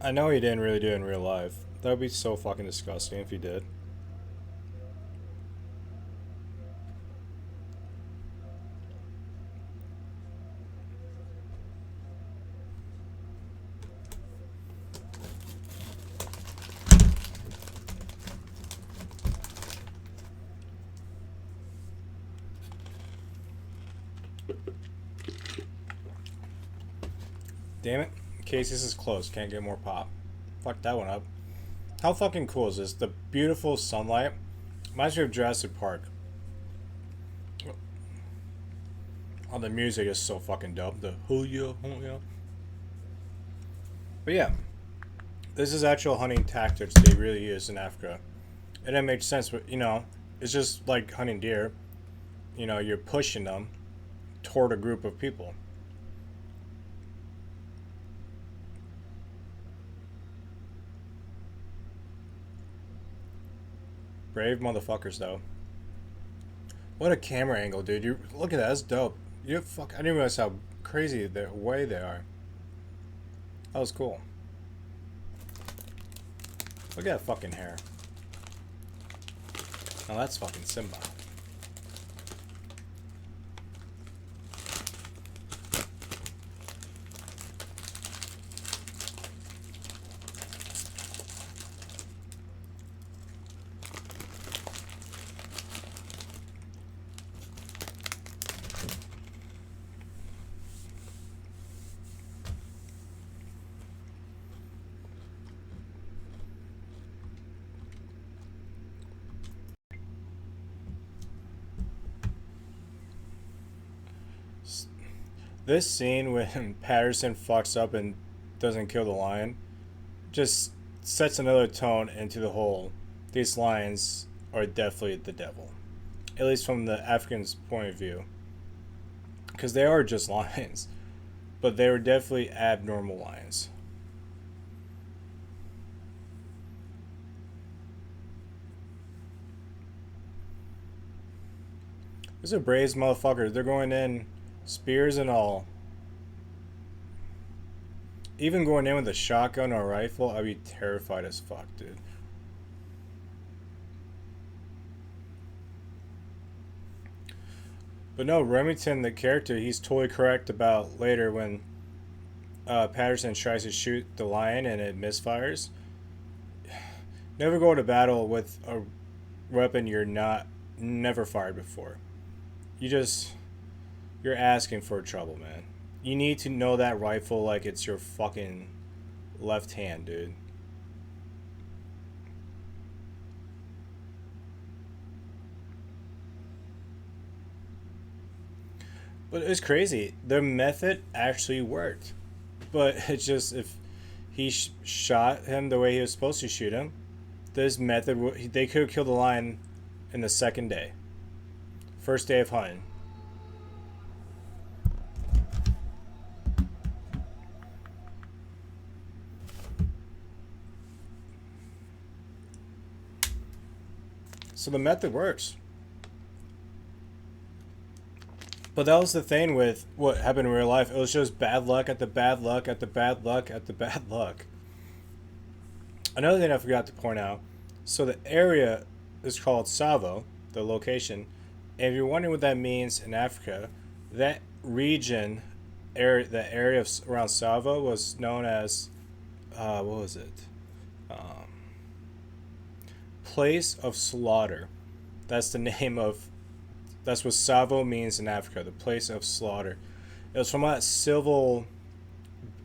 I know he didn't really do it in real life. That would be so fucking disgusting if he did. Damn it. Case, this is close. Can't get more pop. Fuck that one up. How fucking cool is this? The beautiful sunlight. Reminds me of Jurassic Park. Oh, the music is so fucking dope. The hoo-yo, hoo-yo. But yeah. This is actual hunting tactics they really use in Africa. And it makes sense, but, you know, it's just like hunting deer. You know, you're pushing them toward a group of people. Brave motherfuckers, though. What a camera angle, dude. You look at that. That's dope. You fuck. I didn't realize how crazy the way they are. That was cool. Look at that fucking hair. Now that's fucking Simba. This scene when Patterson fucks up and doesn't kill the lion just sets another tone into the whole. These lions are definitely the devil. At least from the African's point of view. Because they are just lions. But they were definitely abnormal lions. These are brave motherfuckers. They're going in, spears and all. even going in with a shotgun or a rifle, I'd be terrified as fuck, dude. But no, Remington, the character, he's totally correct about later when Patterson tries to shoot the lion and it misfires. Never go to battle with a weapon never fired before. You're asking for trouble, man. You need to know that rifle like it's your fucking left hand, dude. But it's crazy. Their method actually worked. But it's just if he shot him the way he was supposed to shoot him, this method, they could have killed the lion in the second day. First day of hunting. So the method works. But that was the thing with what happened in real life. It was just bad luck at the bad luck at the bad luck at the bad luck. Another thing I forgot to point out. So the area is called Savo, the location. And if you're wondering what that means in Africa, that region, the area around Savo was known as, what was it? Place of Slaughter. That's the name of. That's what Savo means in Africa, the place of slaughter. It was from that civil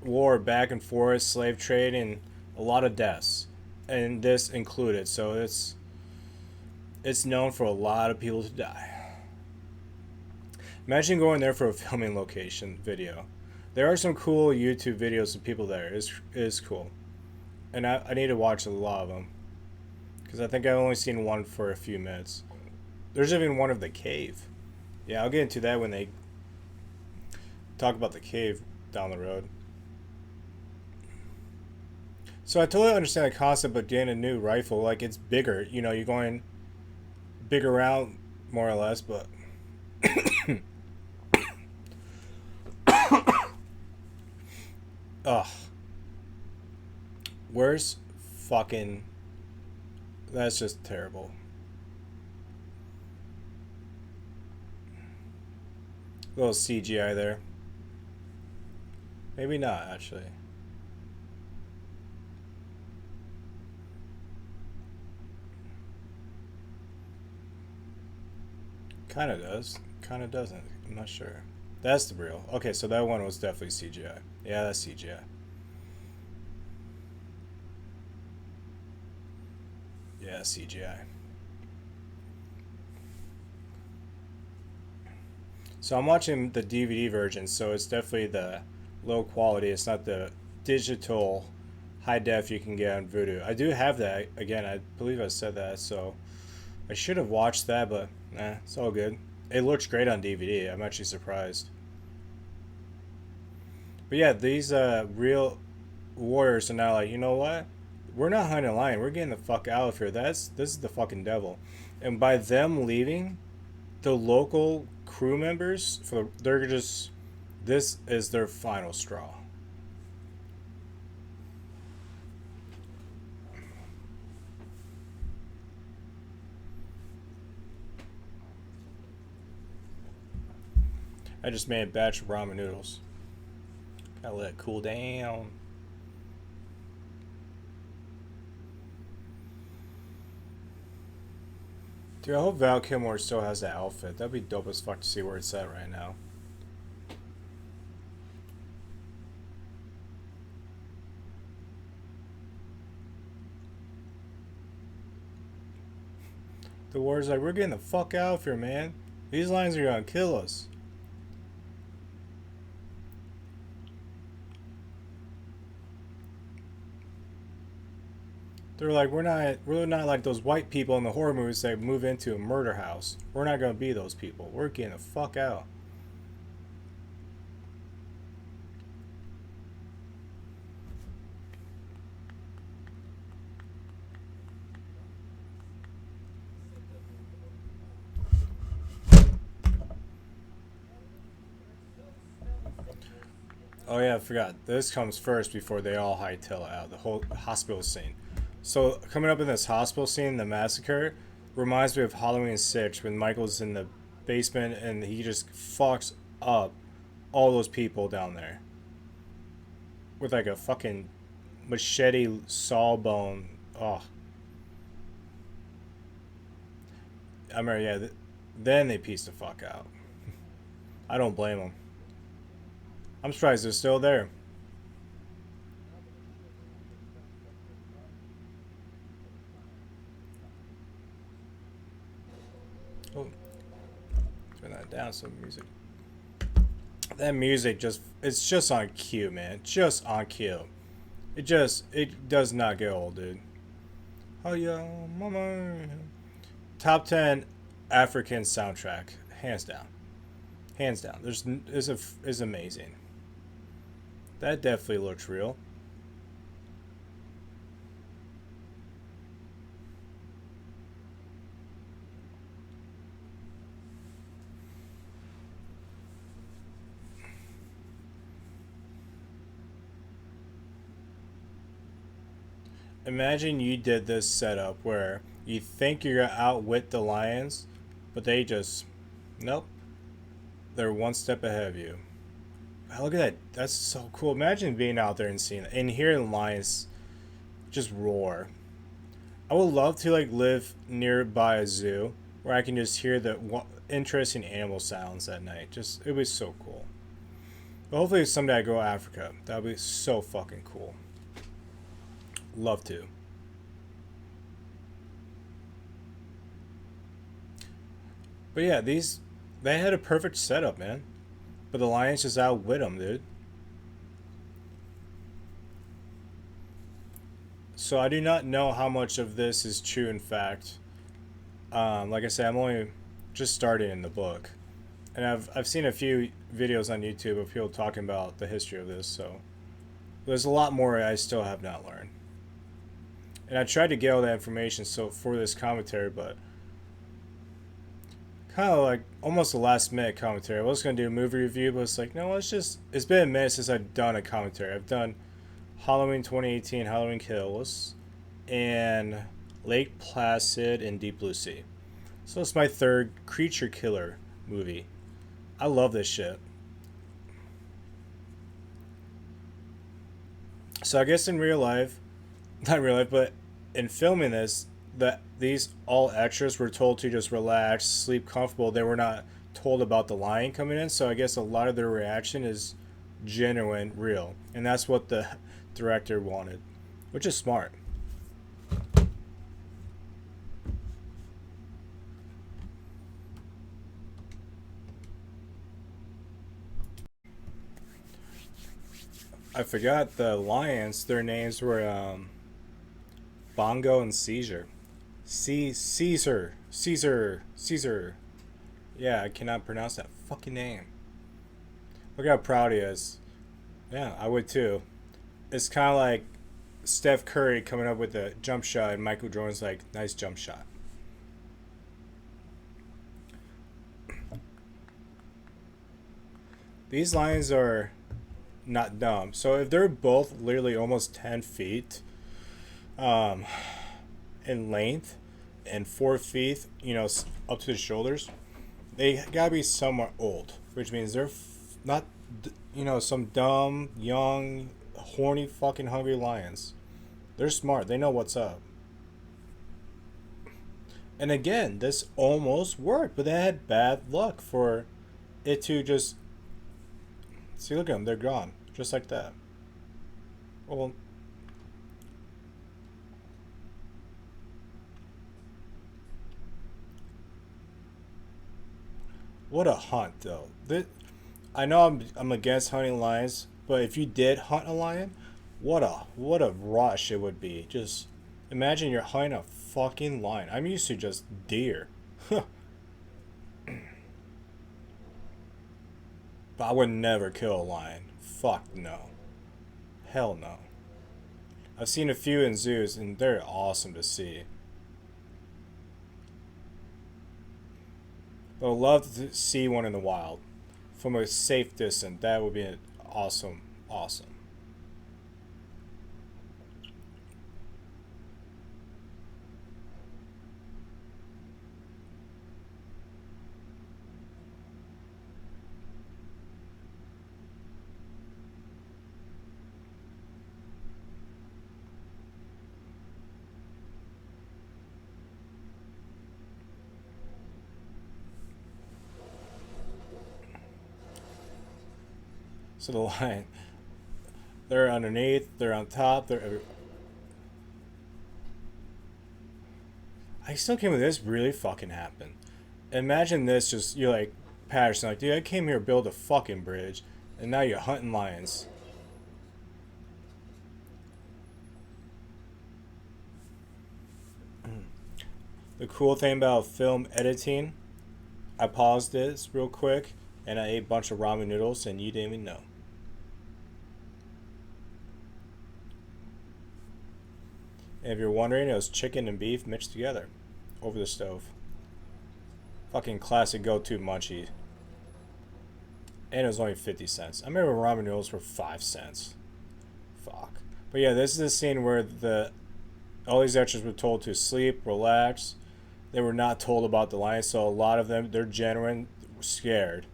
war back and forth, slave trade, and a lot of deaths, and this included. So it's known for a lot of people to die. Imagine going there for a filming location video. There are some cool YouTube videos of people there. It's cool, and I need to watch a lot of them because I think I've only seen one for a few minutes. There's even one of the cave. Yeah, I'll get into that when they talk about the cave down the road. So I totally understand the concept of getting a new rifle. Like, it's bigger. You know, you're going big around, more or less, but... Ugh. Where's fucking... That's just terrible. A little CGI there. Maybe not, actually. Kind of does. Kind of doesn't. I'm not sure. That's the real. Okay, so that one was definitely CGI. Yeah, that's CGI. Yeah, CGI. So I'm watching the DVD version, so it's definitely the low quality. It's not the digital high def you can get on Vudu. I do have that. Again, I believe I said that, so I should have watched that, but it's all good. It looks great on DVD. I'm actually surprised. But yeah, these real warriors are now like, you know what? We're not hunting a lion. We're getting the fuck out of here. This is the fucking devil. And by them leaving, the local crew members, this is their final straw. I just made a batch of ramen noodles. Gotta let it cool down. Dude, I hope Val Kilmer still has that outfit. That'd be dope as fuck to see where it's at right now. The war's like, we're getting the fuck out of here, man. These lions are gonna kill us. They're like, we're not like those white people in the horror movies that move into a murder house. We're not gonna be those people. We're getting the fuck out. Oh yeah, I forgot. This comes first before they all hightail out the whole hospital scene. So coming up in this hospital scene, the massacre reminds me of Halloween 6 when Michael's in the basement and he just fucks up all those people down there with like a fucking machete sawbone. Oh, I remember. Yeah, then they piece the fuck out. I don't blame them. I'm surprised they're still there. Oh, turn that down. Some music. That music it's just on cue, man. Just on cue. It does not get old, dude. Oh yeah, mama. Top 10 African soundtrack, hands down. Hands down. Is amazing. That definitely looks real. Imagine you did this setup where you think you're gonna outwit the lions, but they just nope. They're one step ahead of you. Oh, look at that. That's so cool. Imagine being out there and seeing it and hearing lions just roar. I would love to like live nearby a zoo where I can just hear the interesting animal sounds at night. Just it was so cool. But hopefully someday I go to Africa. That would be so fucking cool. Love to. But yeah, they had a perfect setup, man. But the Lions just outwit them, dude. So I do not know how much of this is true in fact. Like I said, I'm only just starting in the book. And I've seen a few videos on YouTube of people talking about the history of this, so there's a lot more I still have not learned. And I tried to get all that information so for this commentary, but kind of like almost a last minute commentary. I was gonna do a movie review, but it's like no, it's been a minute since I've done a commentary. I've done Halloween 2018, Halloween Kills, and Lake Placid and Deep Blue Sea. So it's my third creature killer movie. I love this shit. So I guess in real life, not in real life, but in filming this, that these all extras were told to just relax, sleep comfortable. They were not told about the lion coming in. So I guess a lot of their reaction is genuine, real, and that's what the director wanted, which is smart. I forgot the lions. Their names were Bongo and Caesar. Caesar. Yeah, I cannot pronounce that fucking name. Look how proud he is. Yeah, I would too. It's kind of like Steph Curry coming up with a jump shot, and Michael Jordan's like, nice jump shot. These lions are not dumb. So if they're both literally almost 10 feet um, in length and 4 feet, up to the shoulders, they gotta be somewhat old, which means they're not, some dumb, young, horny, fucking hungry lions. They're smart. They know what's up. And again, this almost worked, but they had bad luck for it to just. See, look at them. They're gone. Just like that. Well, what a hunt, though. I know I'm against hunting lions, but if you did hunt a lion, what a rush it would be. Just imagine you're hunting a fucking lion. I'm used to just deer. But I would never kill a lion. Fuck no. Hell no. I've seen a few in zoos and they're awesome to see. But I'd love to see one in the wild. From a safe distance, that would be awesome. Awesome. So the line, they're underneath, they're on top, they're every. I still can't believe this really fucking happened. Imagine this, just you're like Patterson, like, dude, I came here to build a fucking bridge, and now you're hunting lions. The cool thing about film editing, I paused this real quick, and I ate a bunch of ramen noodles, and you didn't even know. And if you're wondering, it was chicken and beef mixed together over the stove. Fucking classic go-to munchie. And it was only 50 cents. I remember ramen noodles were 5 cents. Fuck. But yeah, this is the scene where all these extras were told to sleep, relax. They were not told about the lions, so a lot of them, they're genuine scared.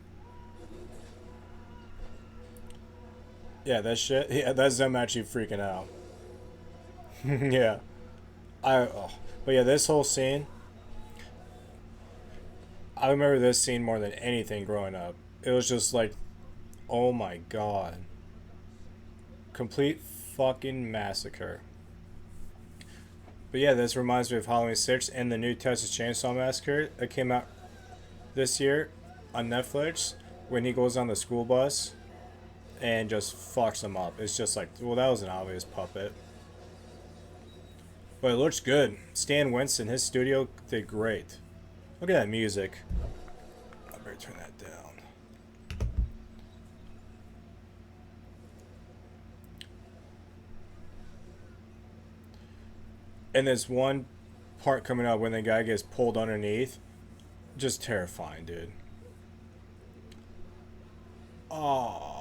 Yeah, that shit. Yeah, that's them actually freaking out. Yeah. But yeah, this whole scene, I remember this scene more than anything growing up. It was just like, oh my god. Complete fucking massacre. But yeah, this reminds me of Halloween 6 and the new Texas Chainsaw Massacre that came out this year on Netflix when he goes on the school bus and just fucks them up. It's just like, well, that was an obvious puppet. But it looks good. Stan Winston, his studio did great. Look at that music. I better turn that down. And there's one part coming up when the guy gets pulled underneath. Just terrifying, dude. Oh.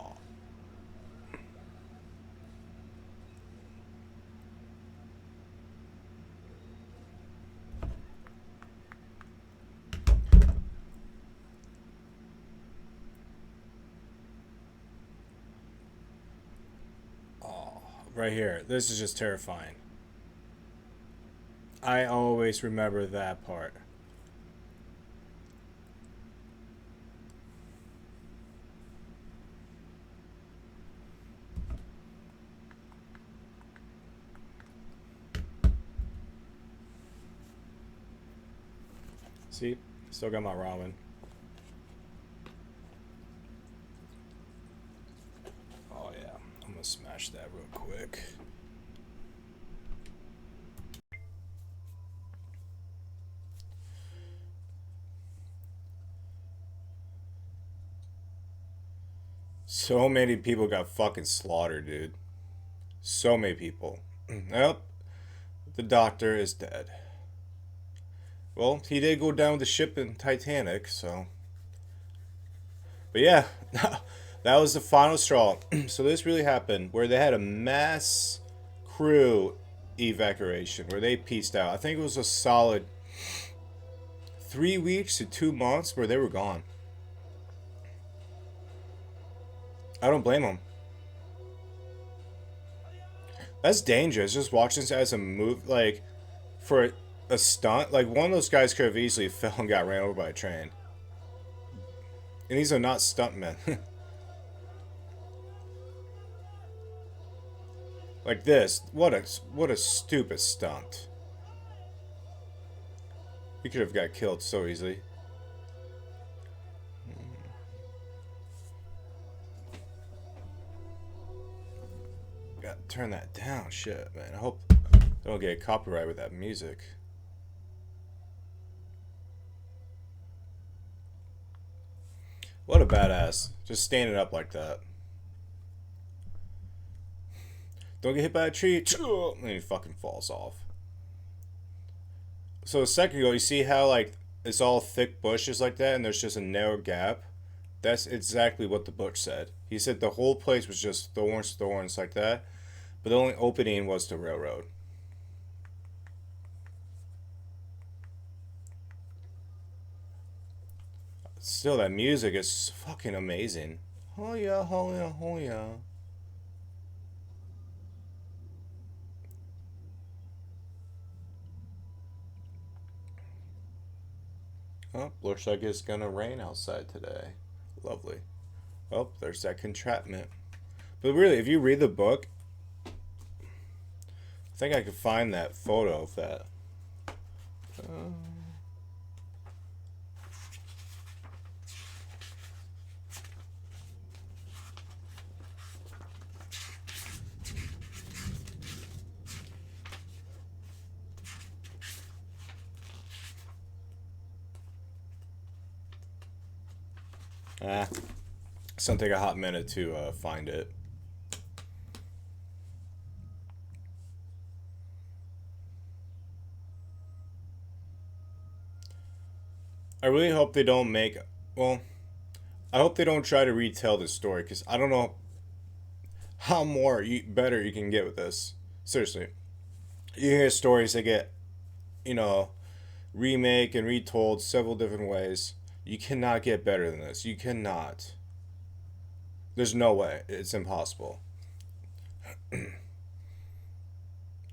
Right here. This is just terrifying. I always remember that part. See? Still got my ramen. Oh yeah. I'm gonna smash that real quick. So many people got fucking slaughtered, dude. So many people. Yep. The doctor is dead. Well, he did go down with the ship in Titanic, so. But yeah, that was the final straw. So this really happened where they had a mass crew evacuation where they pieced out. I think it was a solid 3 weeks to 2 months where they were gone. I don't blame them. That's dangerous. Just watching this as a move, like, for a stunt. Like, one of those guys could have easily fell and got ran over by a train. And these are not stuntmen. Like this. What a stupid stunt. He could have got killed so easily. Gotta turn that down. Shit, man. I hope I don't get copyright with that music. What a badass. Just standing up like that. Don't get hit by a tree. And he fucking falls off. So a second ago, you see how, like, it's all thick bushes like that and there's just a narrow gap? That's exactly what the book said. He said the whole place was just thorns, thorns like that, but the only opening was the railroad. Still, that music is fucking amazing. Oh yeah, oh yeah, oh yeah. Oh, looks like it's gonna rain outside today. Lovely. Oh, there's that contraption. But really, if you read the book, I think I could find that photo of that. Ah, it's gonna take a hot minute to find it. I really hope they don't make. Well, I hope they don't try to retell this story because I don't know how better you can get with this. Seriously, you hear stories that get, you know, remake and retold several different ways. You cannot get better than this. You cannot. There's no way. It's impossible. In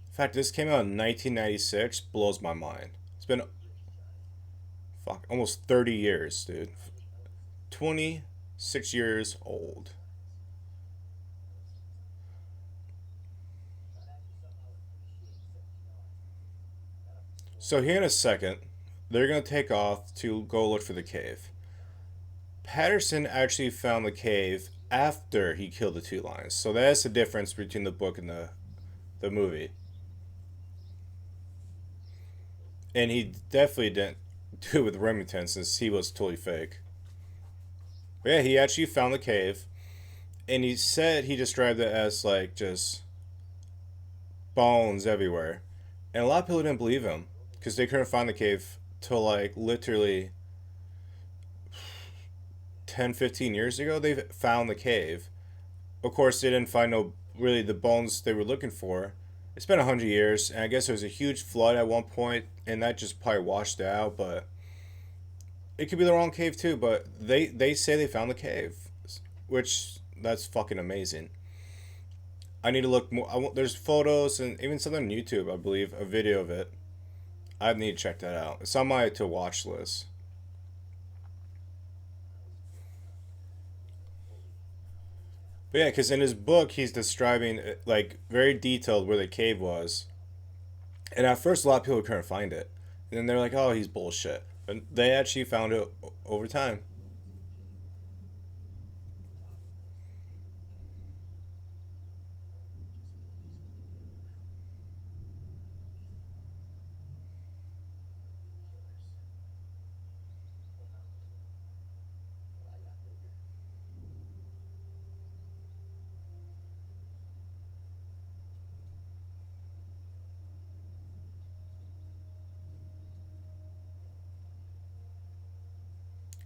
fact, this came out in 1996. Blows my mind. It's been fuck almost 30 years, dude. 26 years old. So here in a second, they're gonna take off to go look for the cave. Patterson actually found the cave after he killed the two lions. So that's the difference between the book and the movie. And he definitely didn't do it with Remington since he was totally fake. But yeah, he actually found the cave. And he said he described it as like just bones everywhere. And a lot of people didn't believe him because they couldn't find the cave till like literally 10, 15 years ago. They found the cave. Of course, they didn't find no really the bones they were looking for. It's been 100 years, and I guess there was a huge flood at one point, and that just probably washed it out. But it could be the wrong cave too. But they say they found the cave, which that's fucking amazing. I need to look more. There's photos and even something on YouTube, I believe, a video of it. I need to check that out. It's on my to watch list. But yeah, because in his book, he's describing like very detailed where the cave was. And at first, a lot of people couldn't find it. And then they're like, oh, he's bullshit. But they actually found it over time.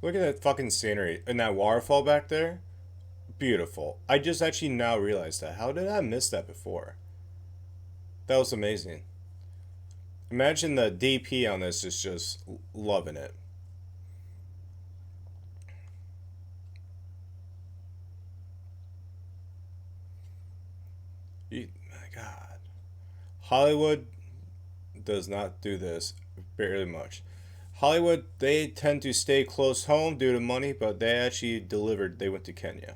Look at that fucking scenery. And that waterfall back there. Beautiful. I just actually now realized that. How did I miss that before? That was amazing. Imagine the DP on this is just loving it. My God. Hollywood does not do this very much. Hollywood, they tend to stay close home due to money, but they actually delivered. They went to Kenya.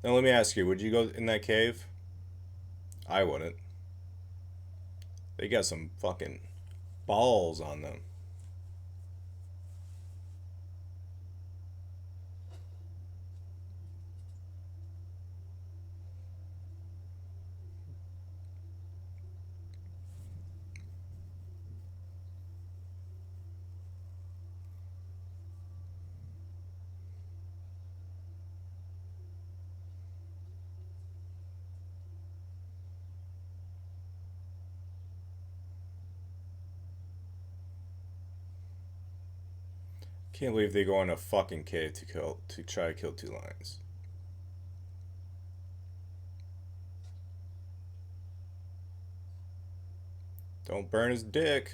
Now let me ask you, would you go in that cave? I wouldn't. They got some fucking balls on them. Can't believe they go in a fucking cave to try to kill 2 lions. Don't burn his dick.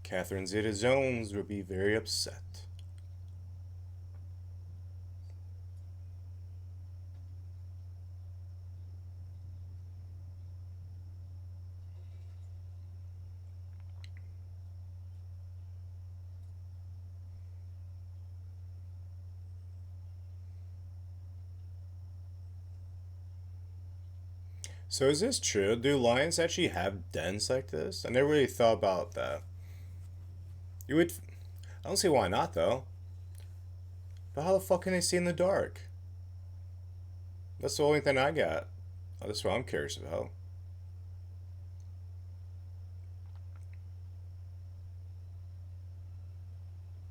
Catherine Zeta-Jones would be very upset. So is this true? Do lions actually have dens like this? I never really thought about that. You would. I don't see why not though. But how the fuck can they see in the dark? That's the only thing I got. Oh, that's what I'm curious about.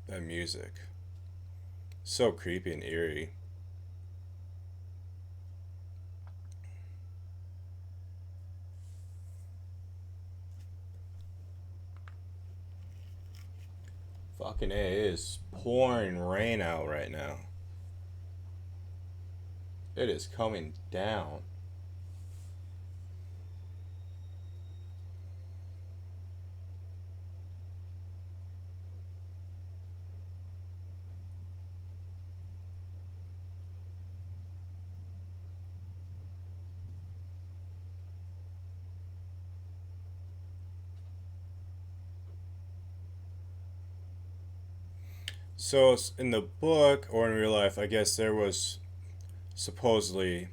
That music. So creepy and eerie. Fucking A, it is pouring rain out right now. It is coming down. So in the book or in real life, I guess there was supposedly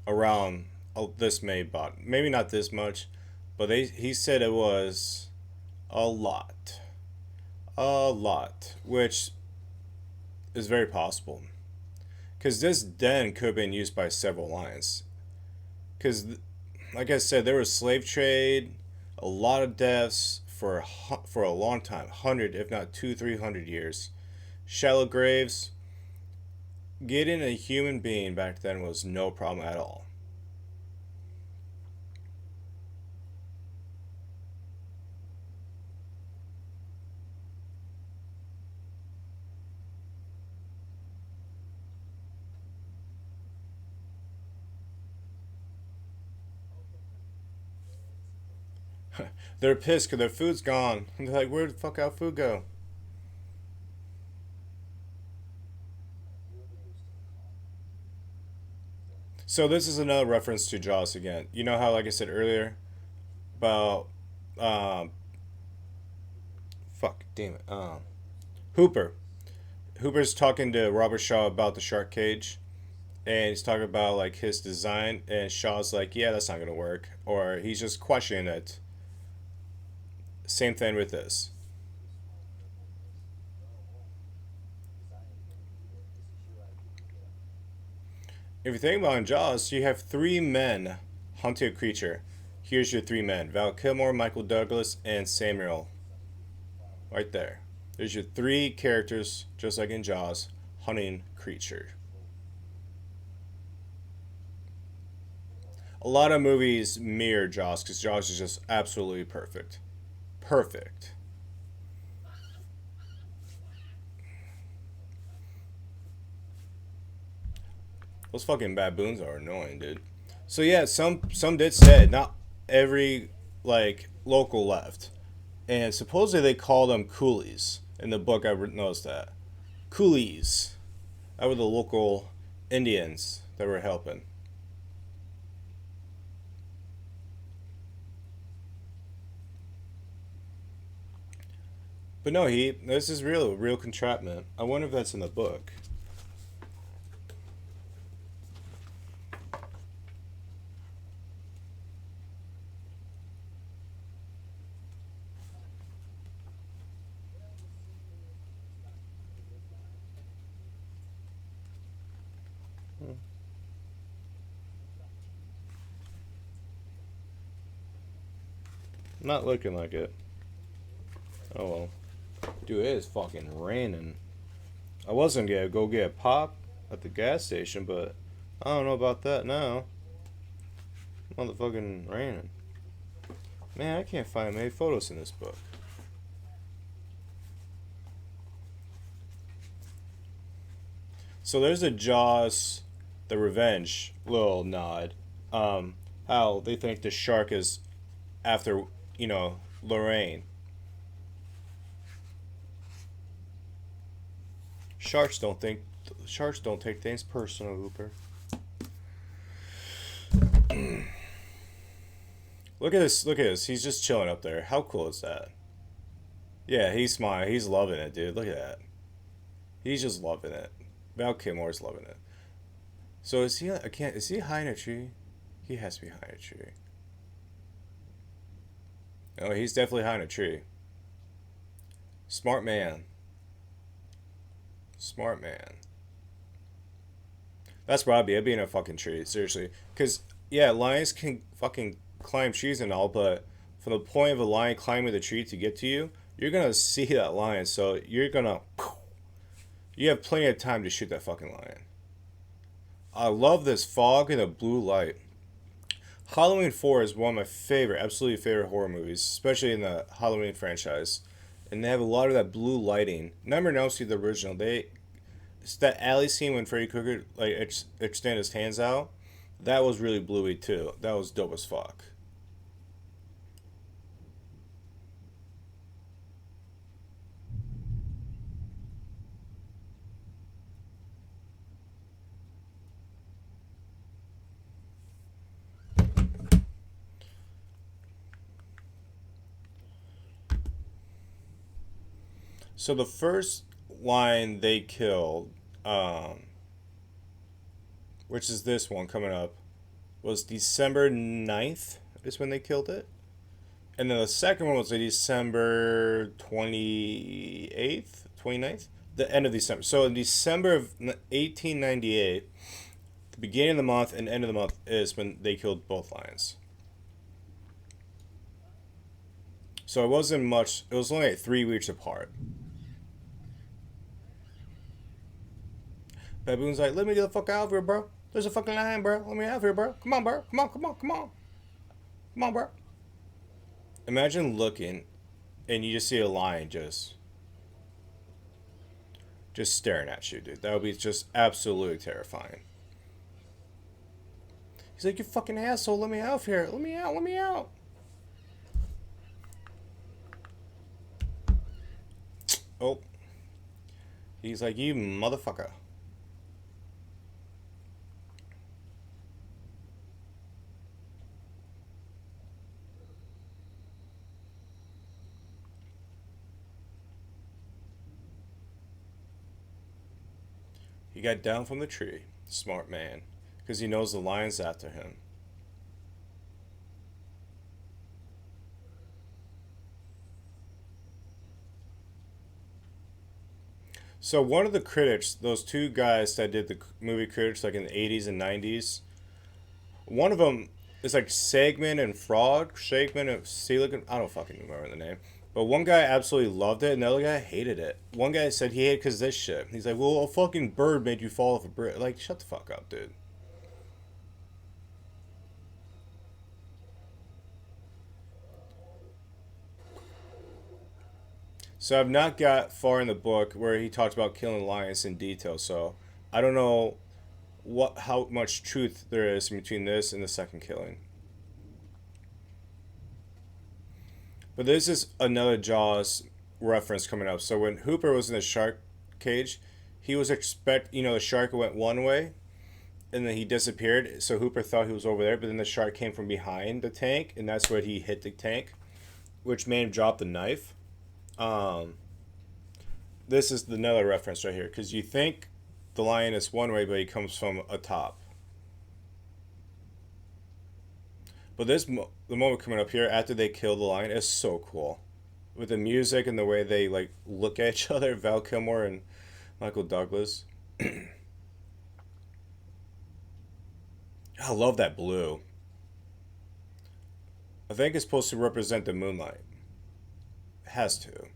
around this many bot. Maybe not this much, but he said it was a lot, which is very possible. Because this den could have been used by several lions. Because, like I said, there was slave trade, a lot of deaths for a long time, 100 if not 200-300 years. Shallow graves. Getting a human being back then was no problem at all. They're pissed because their food's gone. And they're like, where the fuck our food go? So this is another reference to Jaws again. You know how, like I said earlier, about um, fuck, damn it, Hooper. Hooper's talking to Robert Shaw about the shark cage, and he's talking about like his design, and Shaw's like, yeah, that's not gonna work, or he's just questioning it. Same thing with this. If you think about in Jaws, you have 3 men hunting a creature. Here's your 3 men: Val Kilmer, Michael Douglas, and Samuel. Right there. There's your 3 characters, just like in Jaws, hunting creature. A lot of movies mirror Jaws because Jaws is just absolutely perfect. Perfect. Those fucking baboons are annoying, dude. So yeah, some did say not every like local left, and supposedly they call them coolies. In the book, I noticed that coolies. That were the local Indians that were helping. But no, this is real entrapment. I wonder if that's in the book. Not looking like it. Oh well. Dude, it is fucking raining. I wasn't gonna go get a pop at the gas station, but I don't know about that now. Motherfucking raining. Man, I can't find many photos in this book. So there's a Jaws, the Revenge little nod. How they think the shark is after, Lorraine. Sharks don't take things personal, Hooper. Look at this. He's just chilling up there. How cool is that? Yeah, he's smiling. He's loving it, dude. Look at that. He's just loving it. Val Kilmer's loving it. So is he high in a tree? He has to be high in a tree. Oh, he's definitely high in a tree. Smart man. Smart man. That's Robbie. I'd be in a fucking tree, seriously. Because, yeah, lions can fucking climb trees and all, but from the point of a lion climbing the tree to get to you, you're gonna see that lion, so you're gonna. You have plenty of time to shoot that fucking lion. I love this fog and the blue light. Halloween 4 is one of my favorite, absolutely favorite horror movies, especially in the Halloween franchise. And they have a lot of that blue lighting. Nightmare on Elm Street, the original, it's that alley scene when Freddy Krueger extend his hands out. That was really bluey too. That was dope as fuck. So the first lion they killed, um, which is this one coming up, was December 9th is when they killed it. And then the second one was December 28th, 29th? The end of December. So in December of 1898, the beginning of the month and end of the month is when they killed both lions. So it wasn't much, it was only like 3 weeks apart. Baboon's like, let me get the fuck out of here, bro. There's a fucking lion, bro. Let me out of here, bro. Come on, bro. Come on, come on, come on. Come on, bro. Imagine looking and you just see a lion just staring at you, dude. That would be just absolutely terrifying. He's like, you fucking asshole, let me out of here. Let me out, let me out. Oh. He's like, you motherfucker. He got down from the tree, smart man, because he knows the lion's after him. So one of the critics, those two guys that did the movie critics like in the 80s and 90s, one of them is like Segman and Frog, Segman and Silicon, I don't fucking remember the name. But one guy absolutely loved it, and the other guy hated it. One guy said he hated it because this shit. He's like, well, a fucking bird made you fall off a bridge. Like, shut the fuck up, dude. So I've not got far in the book where he talks about killing lions in detail, so I don't know how much truth there is between this and the second killing. But this is another Jaws reference coming up. So when Hooper was in the shark cage, he was the shark went one way and then he disappeared. So Hooper thought he was over there, but then the shark came from behind the tank and that's where he hit the tank, which made him drop the knife. Um, this is another reference right here because you think the lion is one way, but he comes from atop. But the moment coming up here after they kill the lion is so cool, with the music and the way they like look at each other. Val Kilmer and Michael Douglas. I love that blue. I think it's supposed to represent the moonlight. It has to.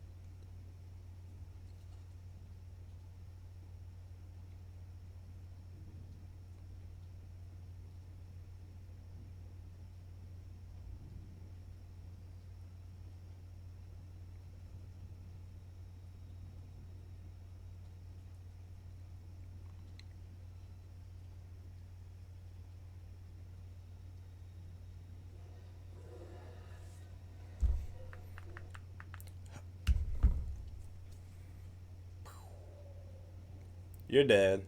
You're dead.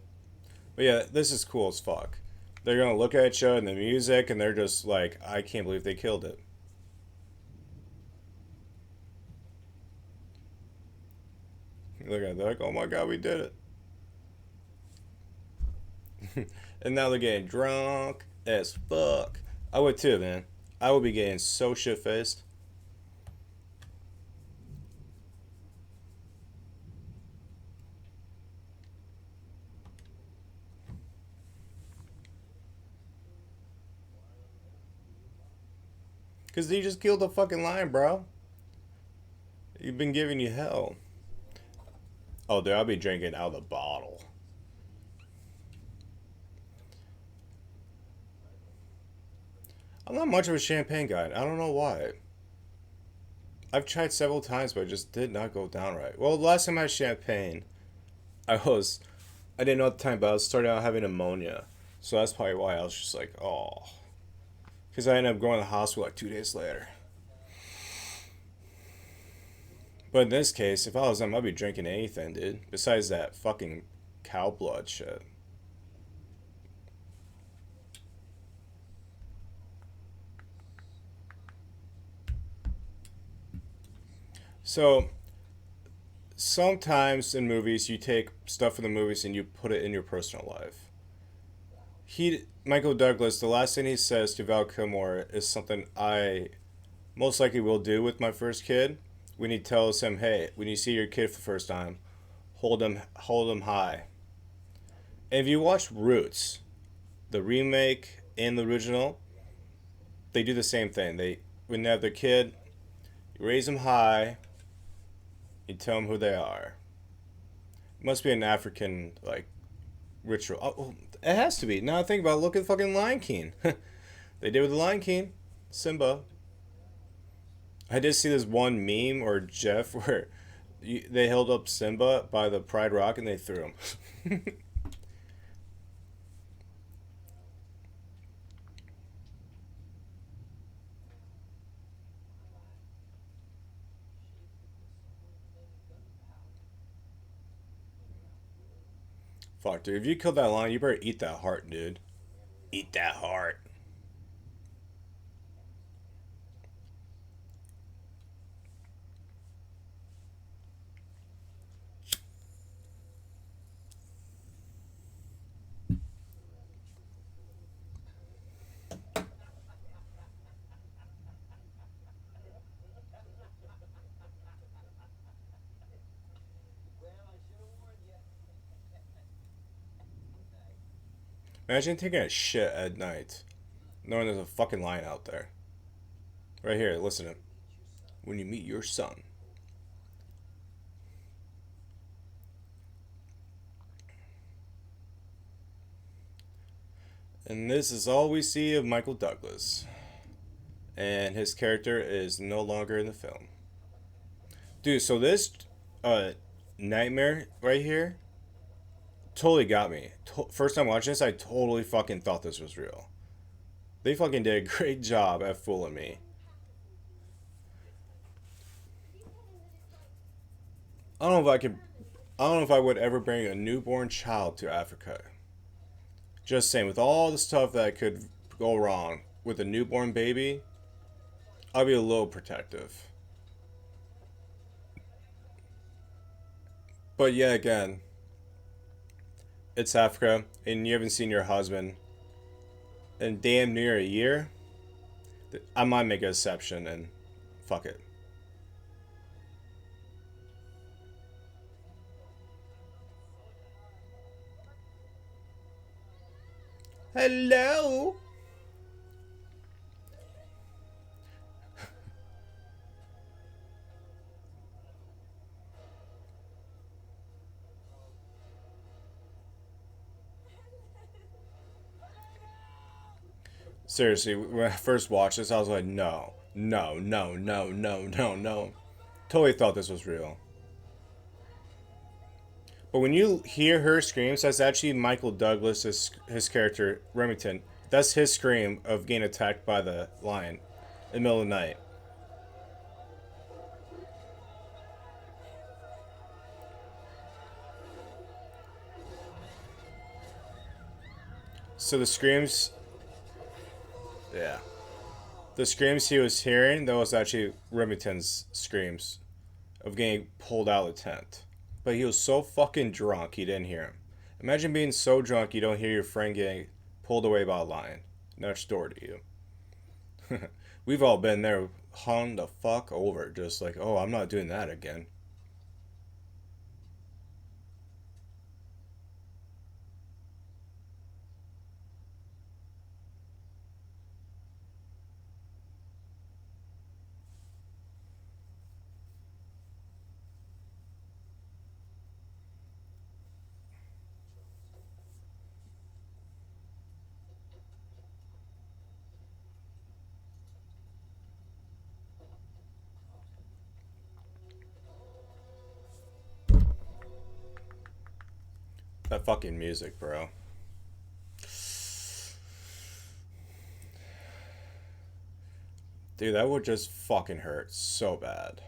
But yeah, this is cool as fuck. They're gonna look at you and the music, and they're just like, I can't believe they killed it. Look at it, they're like, oh my god, we did it. And now they're getting drunk as fuck. I would too, man. I would be getting so shit faced. Because you just killed a fucking lion, bro. You've been giving you hell. Oh, dude, I'll be drinking out of the bottle. I'm not much of a champagne guy. I don't know why. I've tried several times, but it just did not go down right. Well, the last time I had champagne, I didn't know at the time, but I was starting out having pneumonia. So that's probably why I was just like, oh. Because I ended up going to the hospital like 2 days later. But in this case, if I was them, I'd be drinking anything, dude. Besides that fucking cow blood shit. So, sometimes in movies, you take stuff from the movies and you put it in your personal life. Michael Douglas, the last thing he says to Val Kilmer is something I most likely will do with my first kid. When he tells him, "Hey, when you see your kid for the first time, hold him high." And if you watch Roots, the remake and the original, they do the same thing. When they have their kid, you raise them high, you tell them who they are. It must be an African like ritual. Oh, it has to be. Now I think about it, look at fucking Lion King. They did with the Lion King, Simba. I did see this one meme or GIF where they held up Simba by the Pride Rock and they threw him. Fuck, dude. If you killed that lion, you better eat that heart, dude. Eat that heart. Imagine taking a shit at night, knowing there's a fucking lion out there. Right here, listen to him. When you meet your son. And this is all we see of Michael Douglas. And his character is no longer in the film. Dude, so this uh, nightmare right here totally got me. First time watching this, I totally fucking thought this was real. They fucking did a great job at fooling me. I don't know if I could. I don't know if I would ever bring a newborn child to Africa. Just saying, with all the stuff that could go wrong with a newborn baby, I'd be a little protective. But yeah, again, it's Africa, and you haven't seen your husband in damn near a year. I might make an exception and fuck it. Hello? Seriously, when I first watched this, I was like, no, no, no, no, no, no, no. Totally thought this was real. But when you hear her screams, that's actually Michael Douglas, his character, Remington. That's his scream of getting attacked by the lion in the middle of the night. So the screams, yeah, the screams he was hearing, that was actually Remington's screams of getting pulled out of the tent. But he was so fucking drunk he didn't hear him. Imagine being so drunk you don't hear your friend getting pulled away by a lion next door to you. We've all been there, hung the fuck over, just like, oh, I'm not doing that again. That fucking music, bro. Dude, that would just fucking hurt so bad.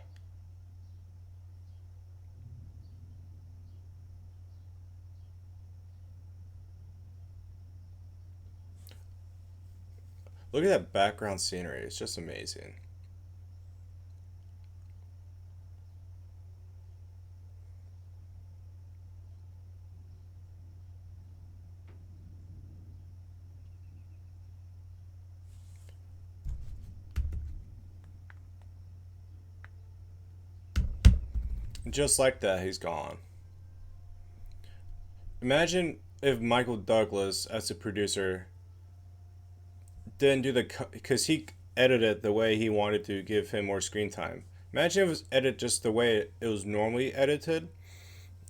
Look at that background scenery. It's just amazing. Just like that, he's gone. Imagine if Michael Douglas, as a producer, didn't do the because he edited the way he wanted to give him more screen time. Imagine if it was edited just the way it was normally edited.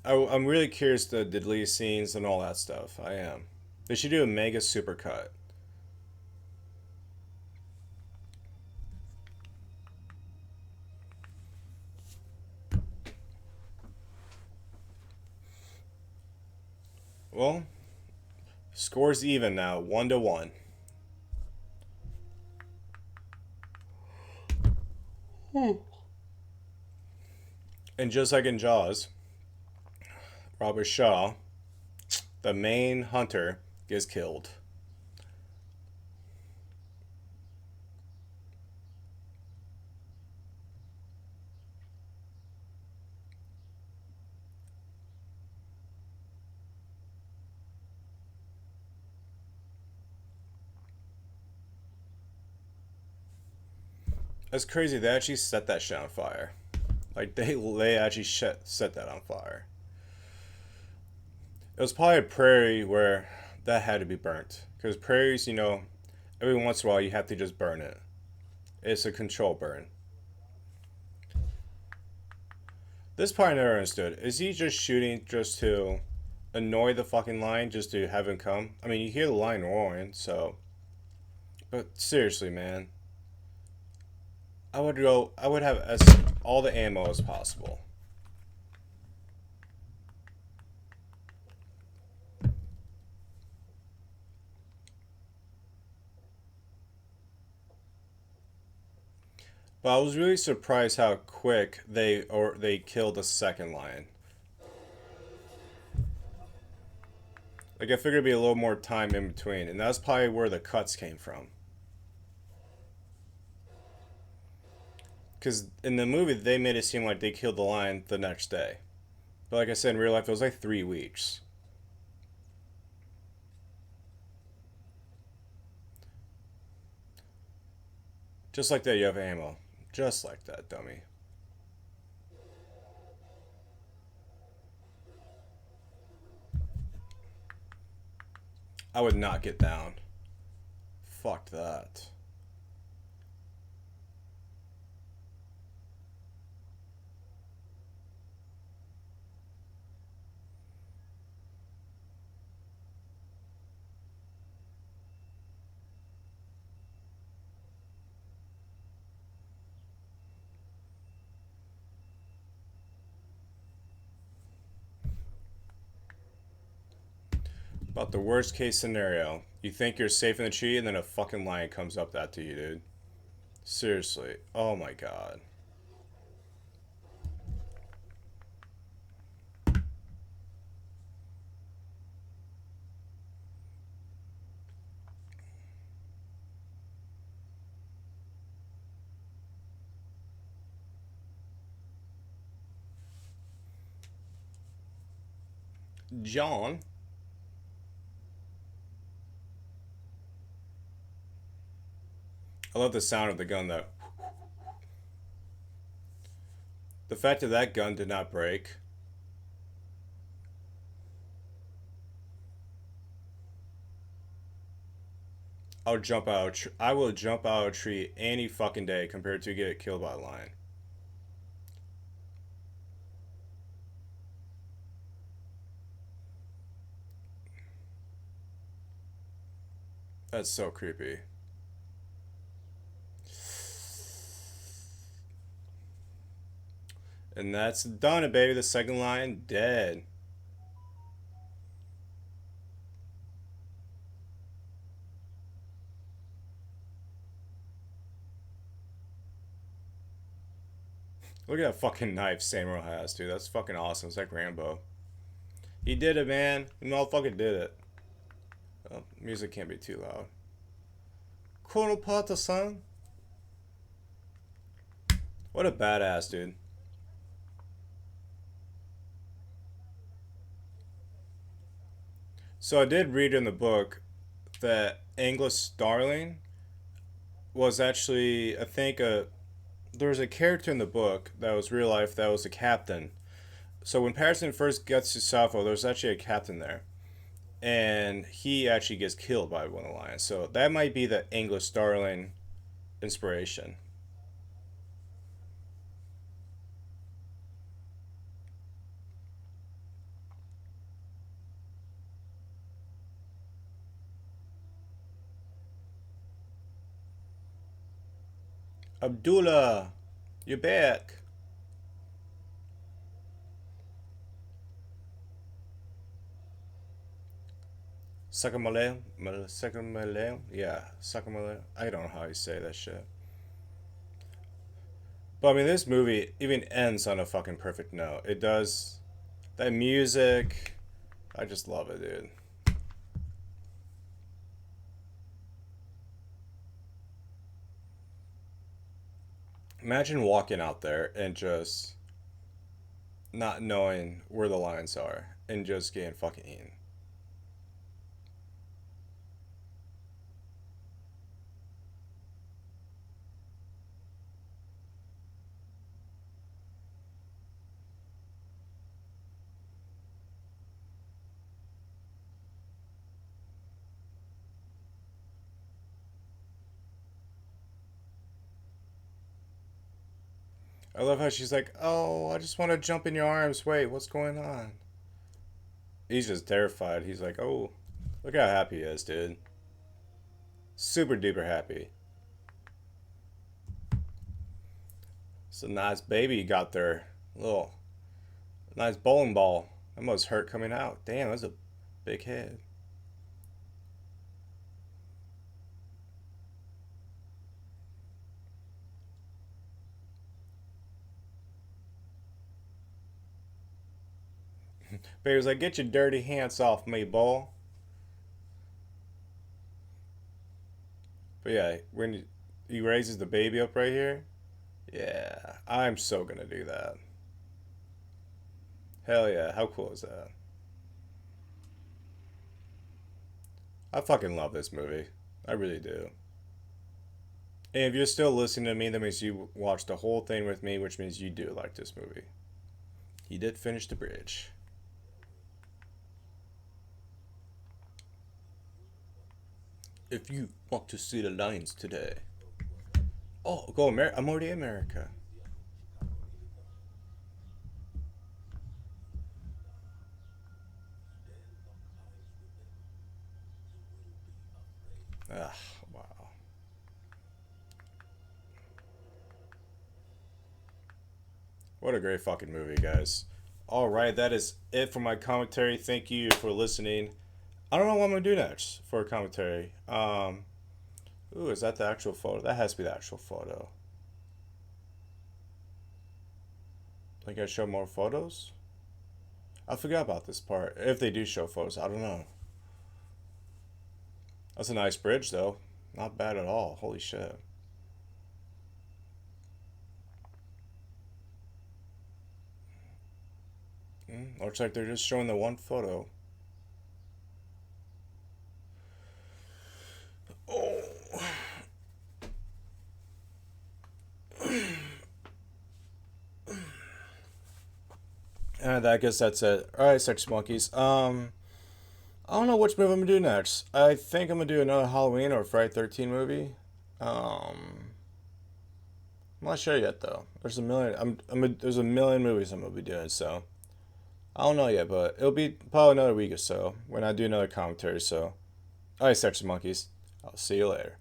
I'm really curious to delete scenes and all that stuff. I am. They should do a mega supercut. Well, score's even now, 1-1. And just like in Jaws, Robert Shaw, the main hunter, gets killed. That's crazy. They actually set that shit on fire. Like they actually set that on fire. It was probably a prairie where that had to be burnt. Because prairies, every once in a while you have to just burn it. It's a control burn. This part I never understood. Is he just shooting just to annoy the fucking lion, just to have him come? I mean, you hear the lion roaring, so. But seriously, man. I would have as all the ammo as possible. But I was really surprised how quick they killed the second lion. Like I figured it'd be a little more time in between, and that's probably where the cuts came from. Because in the movie they made it seem like they killed the lion the next day, but like I said, in real life it was like 3 weeks. Just like that, you have ammo. Just like that, dummy. I would not get down. Fuck that. About the worst case scenario. You think you're safe in the tree and then a fucking lion comes up that to you, dude. Seriously. Oh my god. John. I love the sound of the gun though. The fact that that gun did not break. I will jump out of a tree any fucking day compared to get killed by a lion. That's so creepy. And that's done, baby. The second lion dead. Look at that fucking knife Samuel has, dude. That's fucking awesome. It's like Rambo. He did it, man. The motherfucker did it. Oh, music can't be too loud. Koropata-san. What a badass, dude. So I did read in the book that Angus Starling was actually, I think, there was a character in the book that was real life that was a captain. So when Patterson first gets to Suffolk, there's actually a captain there. And he actually gets killed by one of the lions. So that might be the Angus Starling inspiration. Abdullah, you're back. Sakamale, Sakamale, yeah, Sakamale. I don't know how you say that shit. But I mean, this movie even ends on a fucking perfect note. It does. That music, I just love it, dude. Imagine walking out there and just not knowing where the lines are and just getting fucking eaten. I love how she's like, "Oh, I just want to jump in your arms. Wait, what's going on?" He's just terrified. He's like, "Oh, look how happy he is, dude. Super duper happy." It's a nice baby you got there. Little nice bowling ball. That must hurt coming out. Damn, that's a big head. Baby's like, "Get your dirty hands off me, boy." But yeah, when he raises the baby up right here, yeah, I'm so gonna do that. Hell yeah, how cool is that? I fucking love this movie. I really do. And if you're still listening to me, that means you watched the whole thing with me, which means you do like this movie. He did finish the bridge. If you want to see the lions today, oh, go America! I'm already in America. Ah, wow. What a great fucking movie, guys. Alright, that is it for my commentary. Thank you for listening. I don't know what I'm gonna do next for a commentary. Ooh, is that the actual photo? That has to be the actual photo. Like I show more photos? I forgot about this part. If they do show photos, I don't know. That's a nice bridge, though. Not bad at all. Holy shit. Looks like they're just showing the one photo. Oh. And I guess that's it. Alright, Sex Monkeys. I don't know which movie I'm gonna do next. I think I'm gonna do another Halloween or Friday 13 movie. I'm not sure yet though. There's a million. There's a million movies I'm gonna be doing, so I don't know yet. But it'll be probably another week or so when I do another commentary. So, alright, Sex Monkeys. I'll see you later.